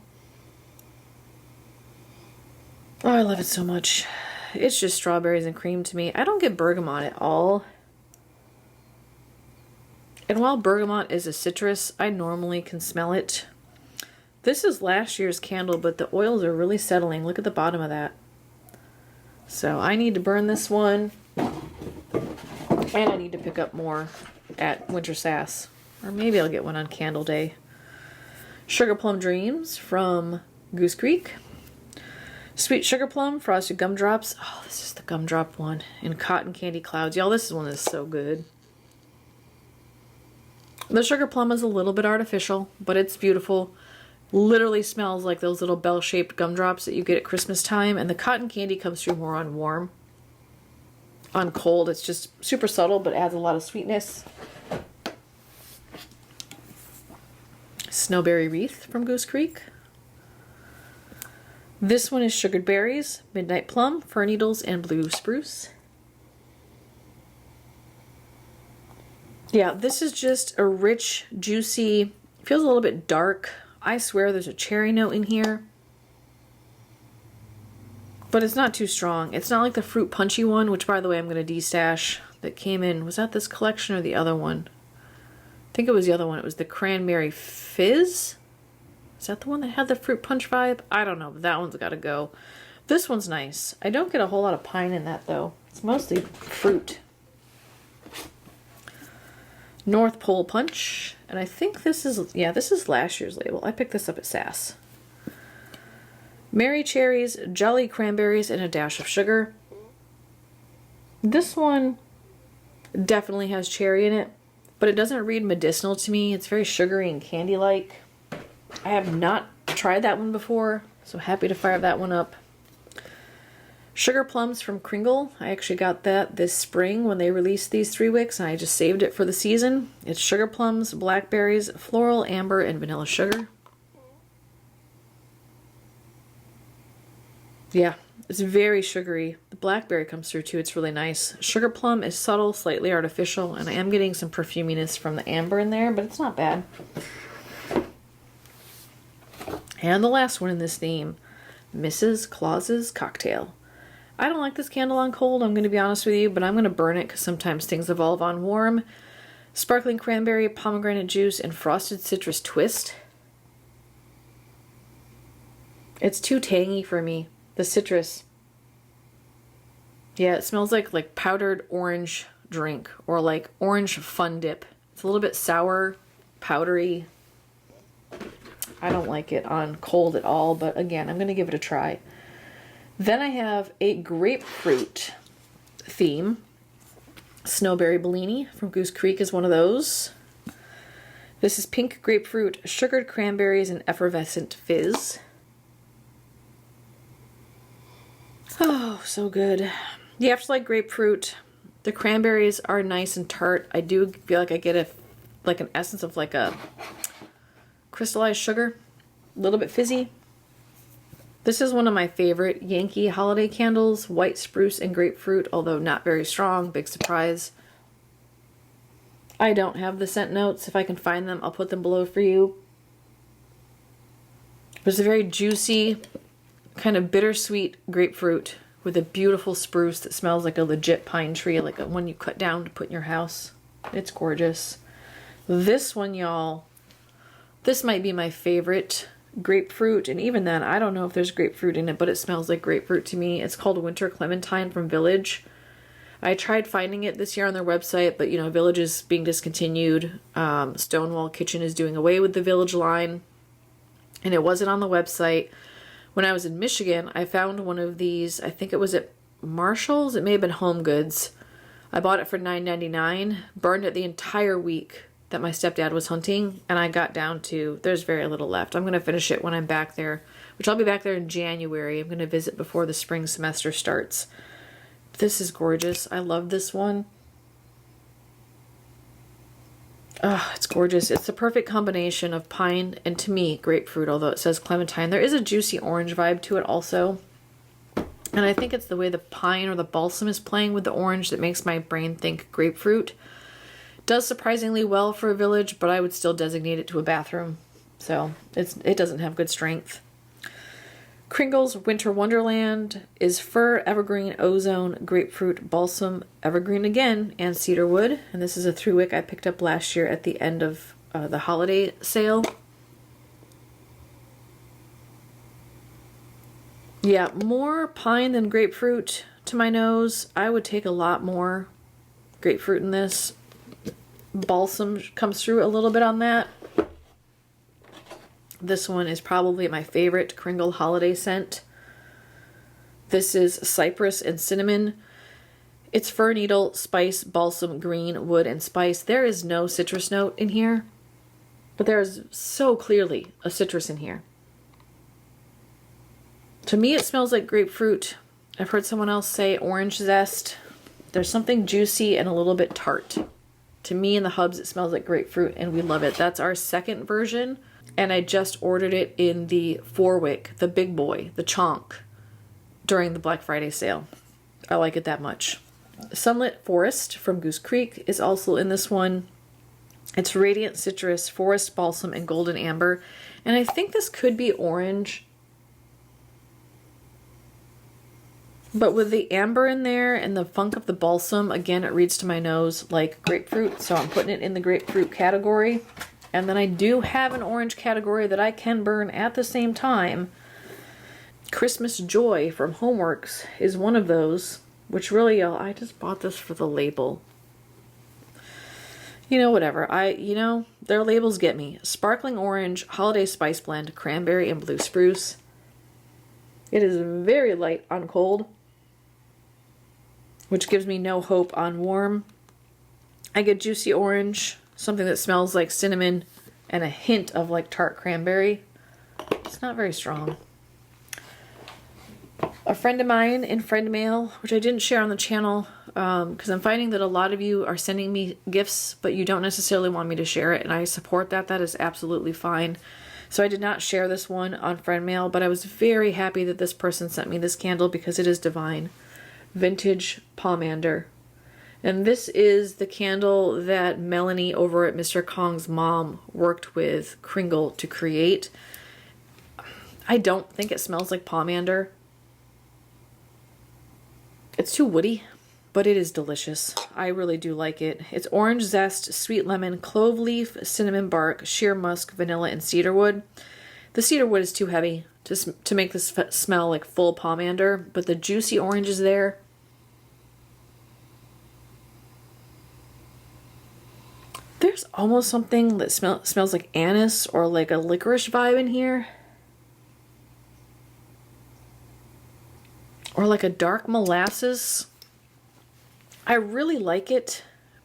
Oh, I love it so much. It's just strawberries and cream to me. I don't get bergamot at all. And while bergamot is a citrus, I normally can smell it. This is last year's candle, but the oils are really settling. Look at the bottom of that. So I need to burn this one. And I need to pick up more at Winter Sass. Or maybe I'll get one on Candle Day. Sugar Plum Dreams from Goose Creek. Sweet Sugar Plum, Frosted Gumdrops. Oh, this is the gumdrop one. And Cotton Candy Clouds. Y'all, this one is so good. The sugar plum is a little bit artificial, but it's beautiful. Literally smells like those little bell-shaped gumdrops that you get at Christmas time, and the cotton candy comes through more on warm. On cold, it's just super subtle, but adds a lot of sweetness. Snowberry Wreath from Goose Creek. This one is Sugared Berries, Midnight Plum, Fir Needles, and Blue Spruce. Yeah, this is just a rich, juicy, feels a little bit dark. I swear there's a cherry note in here. But it's not too strong. It's not like the fruit punchy one, which by the way I'm going to destash, that came in. Was that this collection or the other one? I think it was the other one. It was the Cranberry Fizz. Is that the one that had the fruit punch vibe? I don't know, but that one's got to go. This one's nice. I don't get a whole lot of pine in that though. It's mostly fruit. North Pole Punch. And I think this is, yeah, this is last year's label. I picked this up at SAS. Merry Cherries, Jolly Cranberries, and a dash of sugar. This one definitely has cherry in it, but it doesn't read medicinal to me. It's very sugary and candy-like. I have not tried that one before, so happy to fire that one up. Sugar Plums from Kringle. I actually got that this spring when they released these 3 wicks, and I just saved it for the season. It's sugar plums, blackberries, floral, amber, and vanilla sugar. Yeah, it's very sugary. The blackberry comes through too. It's really nice. Sugar plum is subtle, slightly artificial, and I am getting some perfuminess from the amber in there, but it's not bad. And the last one in this theme, Mrs. Claus's Cocktail. I don't like this candle on cold, I'm going to be honest with you, but I'm going to burn it because sometimes things evolve on warm. Sparkling cranberry, pomegranate juice, and frosted citrus twist. It's too tangy for me. The citrus. Yeah, it smells like powdered orange drink or like orange fun dip. It's a little bit sour, powdery. I don't like it on cold at all, but again, I'm going to give it a try. Then I have a grapefruit theme. Snowberry Bellini from Goose Creek is one of those. This is pink grapefruit, sugared cranberries, and effervescent fizz. Oh, so good. You have to like grapefruit. The cranberries are nice and tart. I do feel like I get an essence of like a crystallized sugar. A little bit fizzy. This is one of my favorite Yankee holiday candles. White spruce and grapefruit, although not very strong. Big surprise. I don't have the scent notes. If I can find them, I'll put them below for you. It's a very juicy, kind of bittersweet grapefruit with a beautiful spruce that smells like a legit pine tree, like a one you cut down to put in your house. It's gorgeous. This one, y'all, this might be my favorite grapefruit, and even then, I don't know if there's grapefruit in it, but it smells like grapefruit to me. It's called Winter Clementine from Village. I tried finding it this year on their website, but you know, Village is being discontinued. Stonewall Kitchen is doing away with the Village line, and it wasn't on the website. When I was in Michigan, I found one of these, I think it was at Marshall's, it may have been Home Goods. I bought it for $9.99, burned it the entire week that my stepdad was hunting, and I got down to, there's very little left. I'm going to finish it when I'm back there, which I'll be back there in January. I'm going to visit before the spring semester starts. This is gorgeous. I love this one. Oh, it's gorgeous. It's the perfect combination of pine and, to me, grapefruit, although it says clementine. There is a juicy orange vibe to it also. And I think it's the way the pine or the balsam is playing with the orange that makes my brain think grapefruit. Does surprisingly well for a Village, but I would still designate it to a bathroom. So it doesn't have good strength. Kringle's Winter Wonderland is fir, evergreen, ozone, grapefruit, balsam, evergreen again, and cedarwood. And this is a 3-wick I picked up last year at the end of the holiday sale. Yeah, more pine than grapefruit to my nose. I would take a lot more grapefruit in this. Balsam comes through a little bit on that. This one is probably my favorite Kringle holiday scent. This is cypress and cinnamon. It's fir needle, spice, balsam, green, wood, and spice. There is no citrus note in here, but there is so clearly a citrus in here. To me, it smells like grapefruit. I've heard someone else say orange zest. There's something juicy and a little bit tart. To me, in the hubs, it smells like grapefruit, and we love it. That's our second version, and I just ordered it in the 4-wick, the big boy, the chonk, during the Black Friday sale. I like it that much. Sunlit Forest from Goose Creek is also in this one. It's Radiant Citrus, Forest Balsam, and Golden Amber. And I think this could be orange. But with the amber in there and the funk of the balsam, again, it reads to my nose like grapefruit. So I'm putting it in the grapefruit category. And then I do have an orange category that I can burn at the same time. Christmas Joy from Homeworks is one of those, which really, I just bought this for the label. You know, whatever. Their labels get me. Sparkling Orange, Holiday Spice Blend, Cranberry, and Blue Spruce. It is very light on cold, which gives me no hope on warm. I get Juicy Orange, something that smells like cinnamon, and a hint of like tart cranberry. It's not very strong. A friend of mine in friend mail, which I didn't share on the channel, because I'm finding that a lot of you are sending me gifts, but you don't necessarily want me to share it, and I support that. That is absolutely fine. So I did not share this one on friend mail, but I was very happy that this person sent me this candle because it is divine. Vintage Pomander. And this is the candle that Melanie over at Mr. Kong's mom worked with Kringle to create. I don't think it smells like pomander. It's too woody, but it is delicious. I really do like it. It's orange zest, sweet lemon, clove leaf, cinnamon bark, sheer musk, vanilla, and cedarwood. The cedarwood is too heavy to make this smell like full pomander, but the juicy orange is there. There's almost something that smells like anise or like a licorice vibe in here. Or like a dark molasses. I really like it,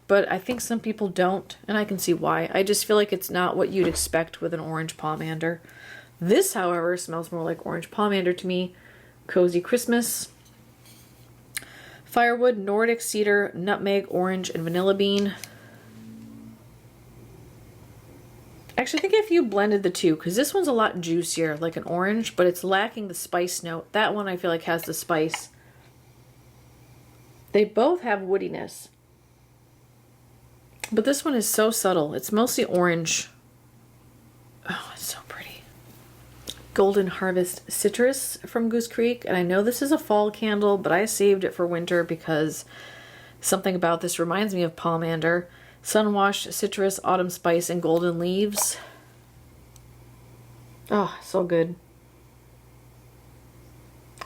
but I think some people don't, and I can see why. I just feel like it's not what you'd expect with an orange pomander. This, however, smells more like orange pomander to me. Cozy Christmas. Firewood, Nordic cedar, nutmeg, orange, and vanilla bean. Actually, I think if you blended the two, because this one's a lot juicier, like an orange, but it's lacking the spice note. That one I feel like has the spice. They both have woodiness. But this one is so subtle. It's mostly orange. Oh, it's so pretty. Golden Harvest Citrus from Goose Creek. And I know this is a fall candle, but I saved it for winter because something about this reminds me of pomander. Sun-washed citrus, autumn spice, and golden leaves. Oh, so good.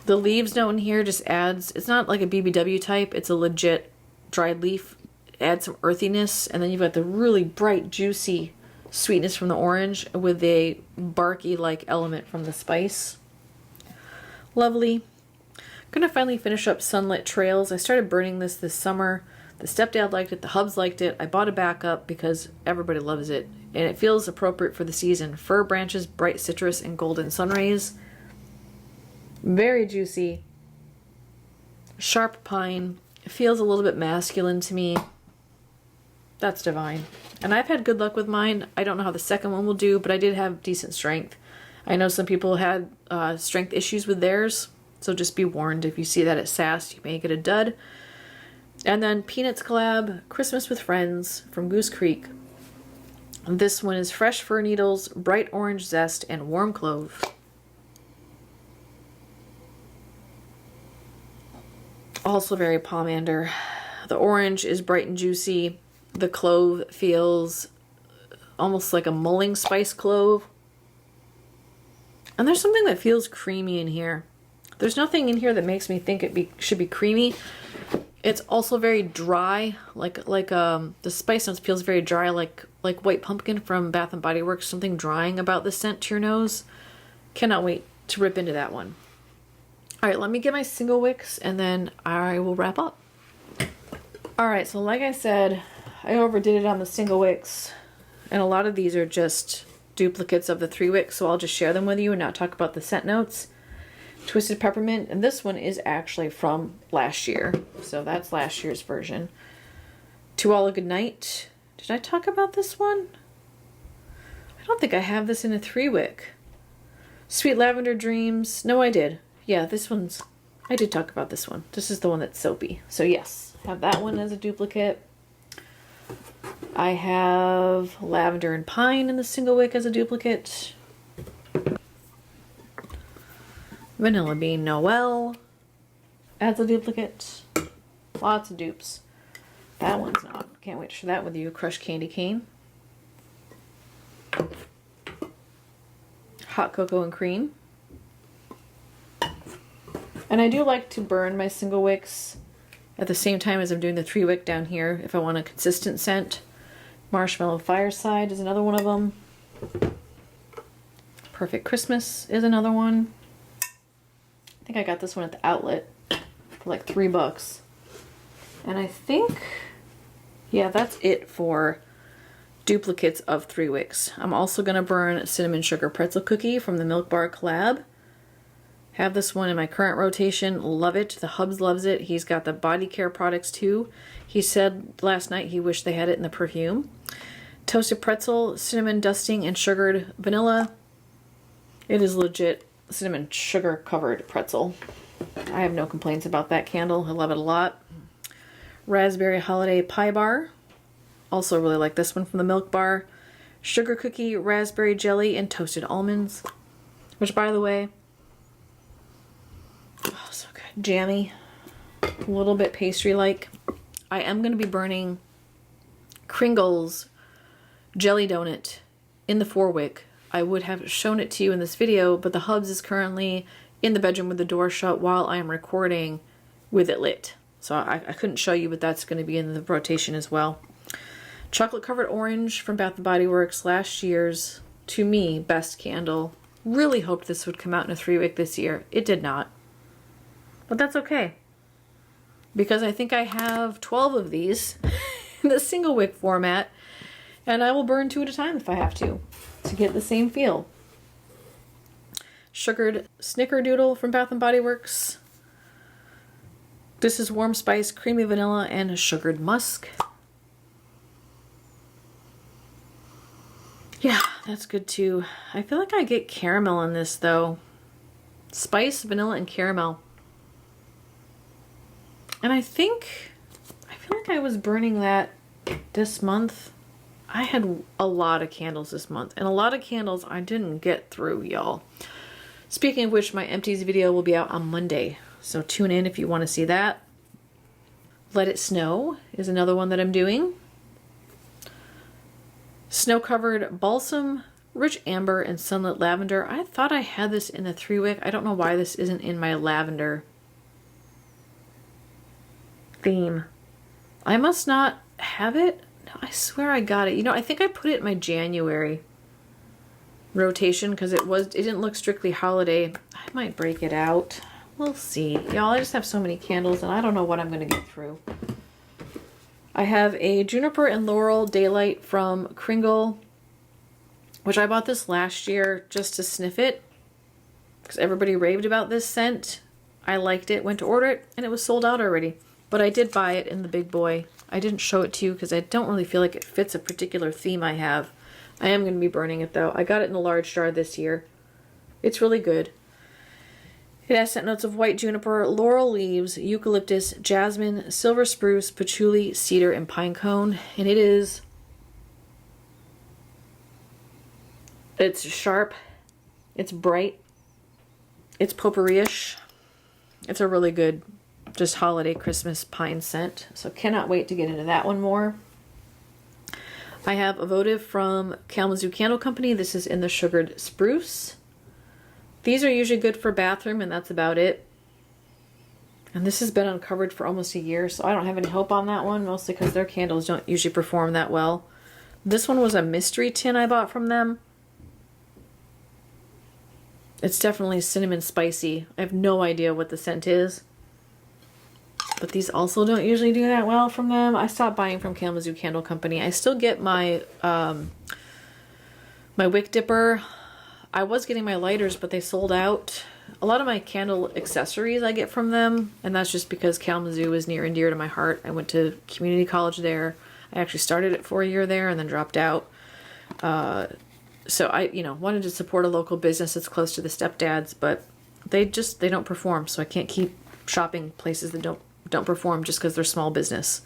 The leaves note in here just adds, it's not like a BBW type, it's a legit dried leaf. It adds some earthiness, and then you've got the really bright, juicy sweetness from the orange with a barky-like element from the spice. Lovely. I'm gonna finally finish up Sunlit Trails. I started burning this summer. The stepdad liked it, the hubs liked it. I bought a backup because everybody loves it, and it feels appropriate for the season. Fir branches, bright citrus, and golden sun rays. Very juicy. Sharp pine. It feels a little bit masculine to me. That's divine. And I've had good luck with mine. I don't know how the second one will do, but I did have decent strength. I know some people had strength issues with theirs, so just be warned. If you see that at SAS, you may get a dud. And then Peanuts Collab, Christmas with Friends from Goose Creek. This one is fresh fir needles, bright orange zest, and warm clove. Also very pomander. The orange is bright and juicy. The clove feels almost like a mulling spice clove. And there's something that feels creamy in here. There's nothing in here that makes me think it should be creamy. It's also very dry, like the spice notes feels very dry, like white pumpkin from Bath and Body Works. Something drying about the scent to your nose. Cannot wait to rip into that one. All right, let me get my single wicks and then I will wrap up. Alright, so like I said, I overdid it on the single wicks, and a lot of these are just duplicates of the 3 wicks, so I'll just share them with you and not talk about the scent notes. Twisted Peppermint, and this one is actually from last year, so that's last year's version. To All a Good Night. Did I talk about this one? I don't think I have this in a 3 wick. Sweet Lavender Dreams. No, I did. Yeah, this one's... I did talk about this one. This is the one that's soapy. So yes, have that one as a duplicate. I have Lavender and Pine in the single wick as a duplicate. Vanilla Bean Noel as a duplicate. Lots of dupes. That one's not. Can't wait to share that with you. Crushed Candy Cane. Hot Cocoa and Cream. And I do like to burn my single wicks at the same time as I'm doing the 3 wick down here if I want a consistent scent. Marshmallow Fireside is another one of them. Perfect Christmas is another one. I think I got this one at the outlet for like $3. And I think, yeah, that's it for duplicates of 3 wicks. I'm also going to burn Cinnamon Sugar Pretzel Cookie from the Milk Bar collab. Have this one in my current rotation. Love it. The Hubs loves it. He's got the body care products too. He said last night he wished they had it in the perfume. Toasted Pretzel, Cinnamon Dusting, and Sugared Vanilla. It is legit cinnamon sugar covered pretzel. I have no complaints about that candle. I love it a lot. Raspberry Holiday Pie Bar. Also really like this one from the Milk Bar. Sugar Cookie, Raspberry Jelly, and Toasted Almonds. Which, by the way, oh, so good. Jammy. A little bit pastry-like. I am going to be burning Kringle's Jelly Donut in the 4 wick. I would have shown it to you in this video, but the Hubs is currently in the bedroom with the door shut while I am recording with it lit. So I couldn't show you, but that's going to be in the rotation as well. Chocolate Covered Orange from Bath & Body Works, last year's, to me, best candle. Really hoped this would come out in a 3 wick this year. It did not. But that's okay. Because I think I have 12 of these in the single wick format, and I will burn 2 at a time if I have to get the same feel. Sugared Snickerdoodle from Bath & Body Works. This is Warm Spice, Creamy Vanilla, and Sugared Musk. Yeah, that's good too. I feel like I get caramel in this though. Spice, vanilla, and caramel. And I feel like I was burning that this month. I had a lot of candles this month, and a lot of candles I didn't get through, y'all. Speaking of which, my empties video will be out on Monday, so tune in if you want to see that. Let It Snow is another one that I'm doing. Snow Covered Balsam, Rich Amber, and Sunlit Lavender. I thought I had this in the 3 wick. I don't know why this isn't in my lavender theme. I must not have it. No, I swear I got it. You know, I think I put it in my January rotation because it didn't look strictly holiday. I might break it out. We'll see. Y'all, I just have so many candles and I don't know what I'm going to get through. I have a Juniper and Laurel Daylight from Kringle, which I bought this last year just to sniff it because everybody raved about this scent. I liked it, went to order it, and it was sold out already. But I did buy it in the big boy. I didn't show it to you because I don't really feel like it fits a particular theme I have. I am going to be burning it though. I got it in a large jar this year. It's really good. It has scent notes of white juniper, laurel leaves, eucalyptus, jasmine, silver spruce, patchouli, cedar, and pine cone. And it's sharp, it's bright, it's potpourri-ish. It's a really good just holiday Christmas pine scent. So cannot wait to get into that one more. I have a votive from Kalamazoo Candle Company. This is in the Sugared Spruce. These are usually good for bathroom, and that's about it. And this has been uncovered for almost a year, so I don't have any hope on that one, mostly because their candles don't usually perform that well. This one was a mystery tin I bought from them. It's definitely cinnamon spicy. I have no idea what the scent is. but these also don't usually do that well from them. I stopped buying from Kalamazoo Candle Company. I still get my my wick dipper. I was getting my lighters, but they sold out. A lot of my candle accessories I get from them, and that's just because Kalamazoo is near and dear to my heart. I went to community college there. I actually started it for a year there and then dropped out. So I, wanted to support a local business that's close to the stepdads, but they don't perform. So I can't keep shopping places that don't perform just because they're small business.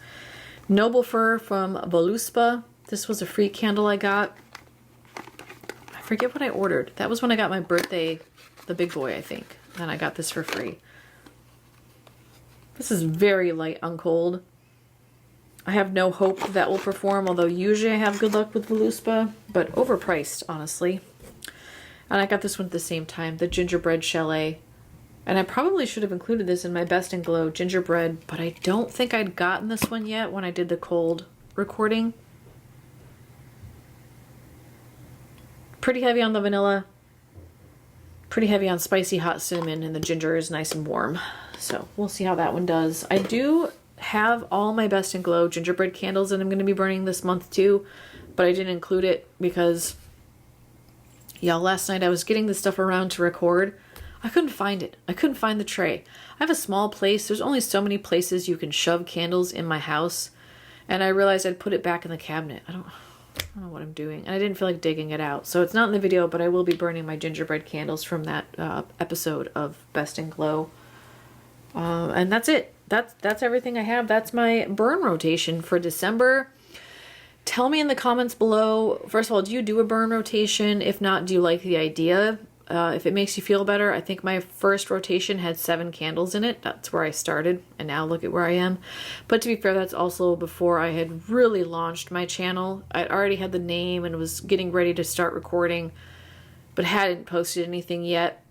Noble Fur from Voluspa. This was a free candle I got. I forget what I ordered. That was when I got my birthday, the big boy, I think. And I got this for free. This is very light on cold. I have no hope that will perform, although usually I have good luck with Voluspa, but overpriced, honestly. And I got this one at the same time, the Gingerbread Chalet. And I probably should have included this in my Best in Glow gingerbread, but I don't think I'd gotten this one yet when I did the cold recording. Pretty heavy on the vanilla, pretty heavy on spicy hot cinnamon, and the ginger is nice and warm. So we'll see how that one does. I do have all my Best in Glow gingerbread candles that I'm going to be burning this month too, but I didn't include it because, y'all, last night I was getting the stuff around to record. I couldn't find it. I couldn't find the tray. I have a small place. There's only so many places you can shove candles in my house, and I realized I'd put it back in the cabinet. I don't know what I'm doing, and I didn't feel like digging it out. So it's not in the video, but I will be burning my gingerbread candles from that episode of Best in Glow. And that's it. That's everything I have. That's my burn rotation for December. Tell me in the comments below, first of all, do you do a burn rotation? If not, do you like the idea? If it makes you feel better, I think my first rotation had 7 candles in it. That's where I started, and now look at where I am. But to be fair, that's also before I had really launched my channel. I'd already had the name and was getting ready to start recording, but hadn't posted anything yet.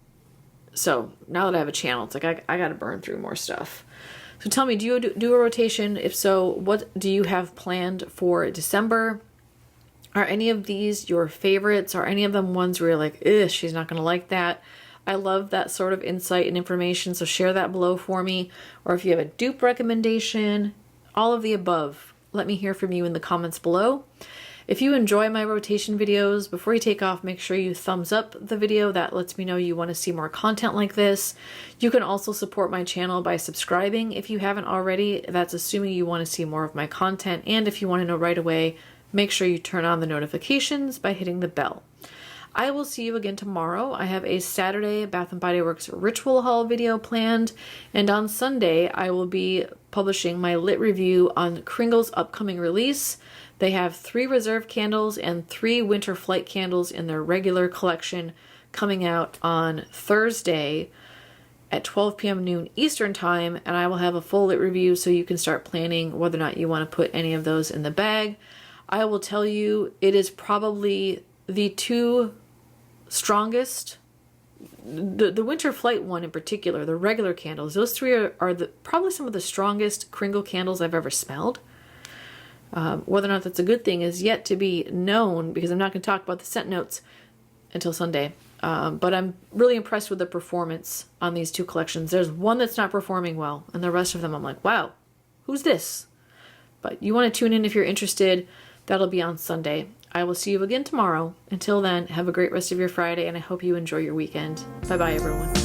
So now that I have a channel, it's like I gotta burn through more stuff. So tell me, do you do a rotation? If so, what do you have planned for December? Are any of these your favorites? Are any of them ones where you're like, ugh, she's not gonna like that? I love that sort of insight and information, so share that below for me. Or if you have a dupe recommendation, all of the above, let me hear from you in the comments below. If you enjoy my rotation videos, before you take off, make sure you thumbs up the video. That lets me know you want to see more content like this. You can also support my channel by subscribing if you haven't already. That's assuming you want to see more of my content. And if you want to know right away, make sure you turn on the notifications by hitting the bell. I will see you again tomorrow. I have a Saturday Bath & Body Works ritual haul video planned, and on Sunday I will be publishing my lit review on Kringle's upcoming release. They have 3 reserve candles and 3 winter flight candles in their regular collection coming out on Thursday at 12 p.m. noon Eastern time, and I will have a full lit review so you can start planning whether or not you want to put any of those in the bag. I will tell you, it is probably the 2 strongest, the winter flight one in particular, the regular candles, those 3 are probably some of the strongest Kringle candles I've ever smelled. Whether or not that's a good thing is yet to be known, because I'm not going to talk about the scent notes until Sunday. But I'm really impressed with the performance on these 2 collections. There's one that's not performing well, and the rest of them I'm like, wow, who's this? But you want to tune in if you're interested. That'll be on Sunday. I will see you again tomorrow. Until then, have a great rest of your Friday, and I hope you enjoy your weekend. Bye-bye, everyone.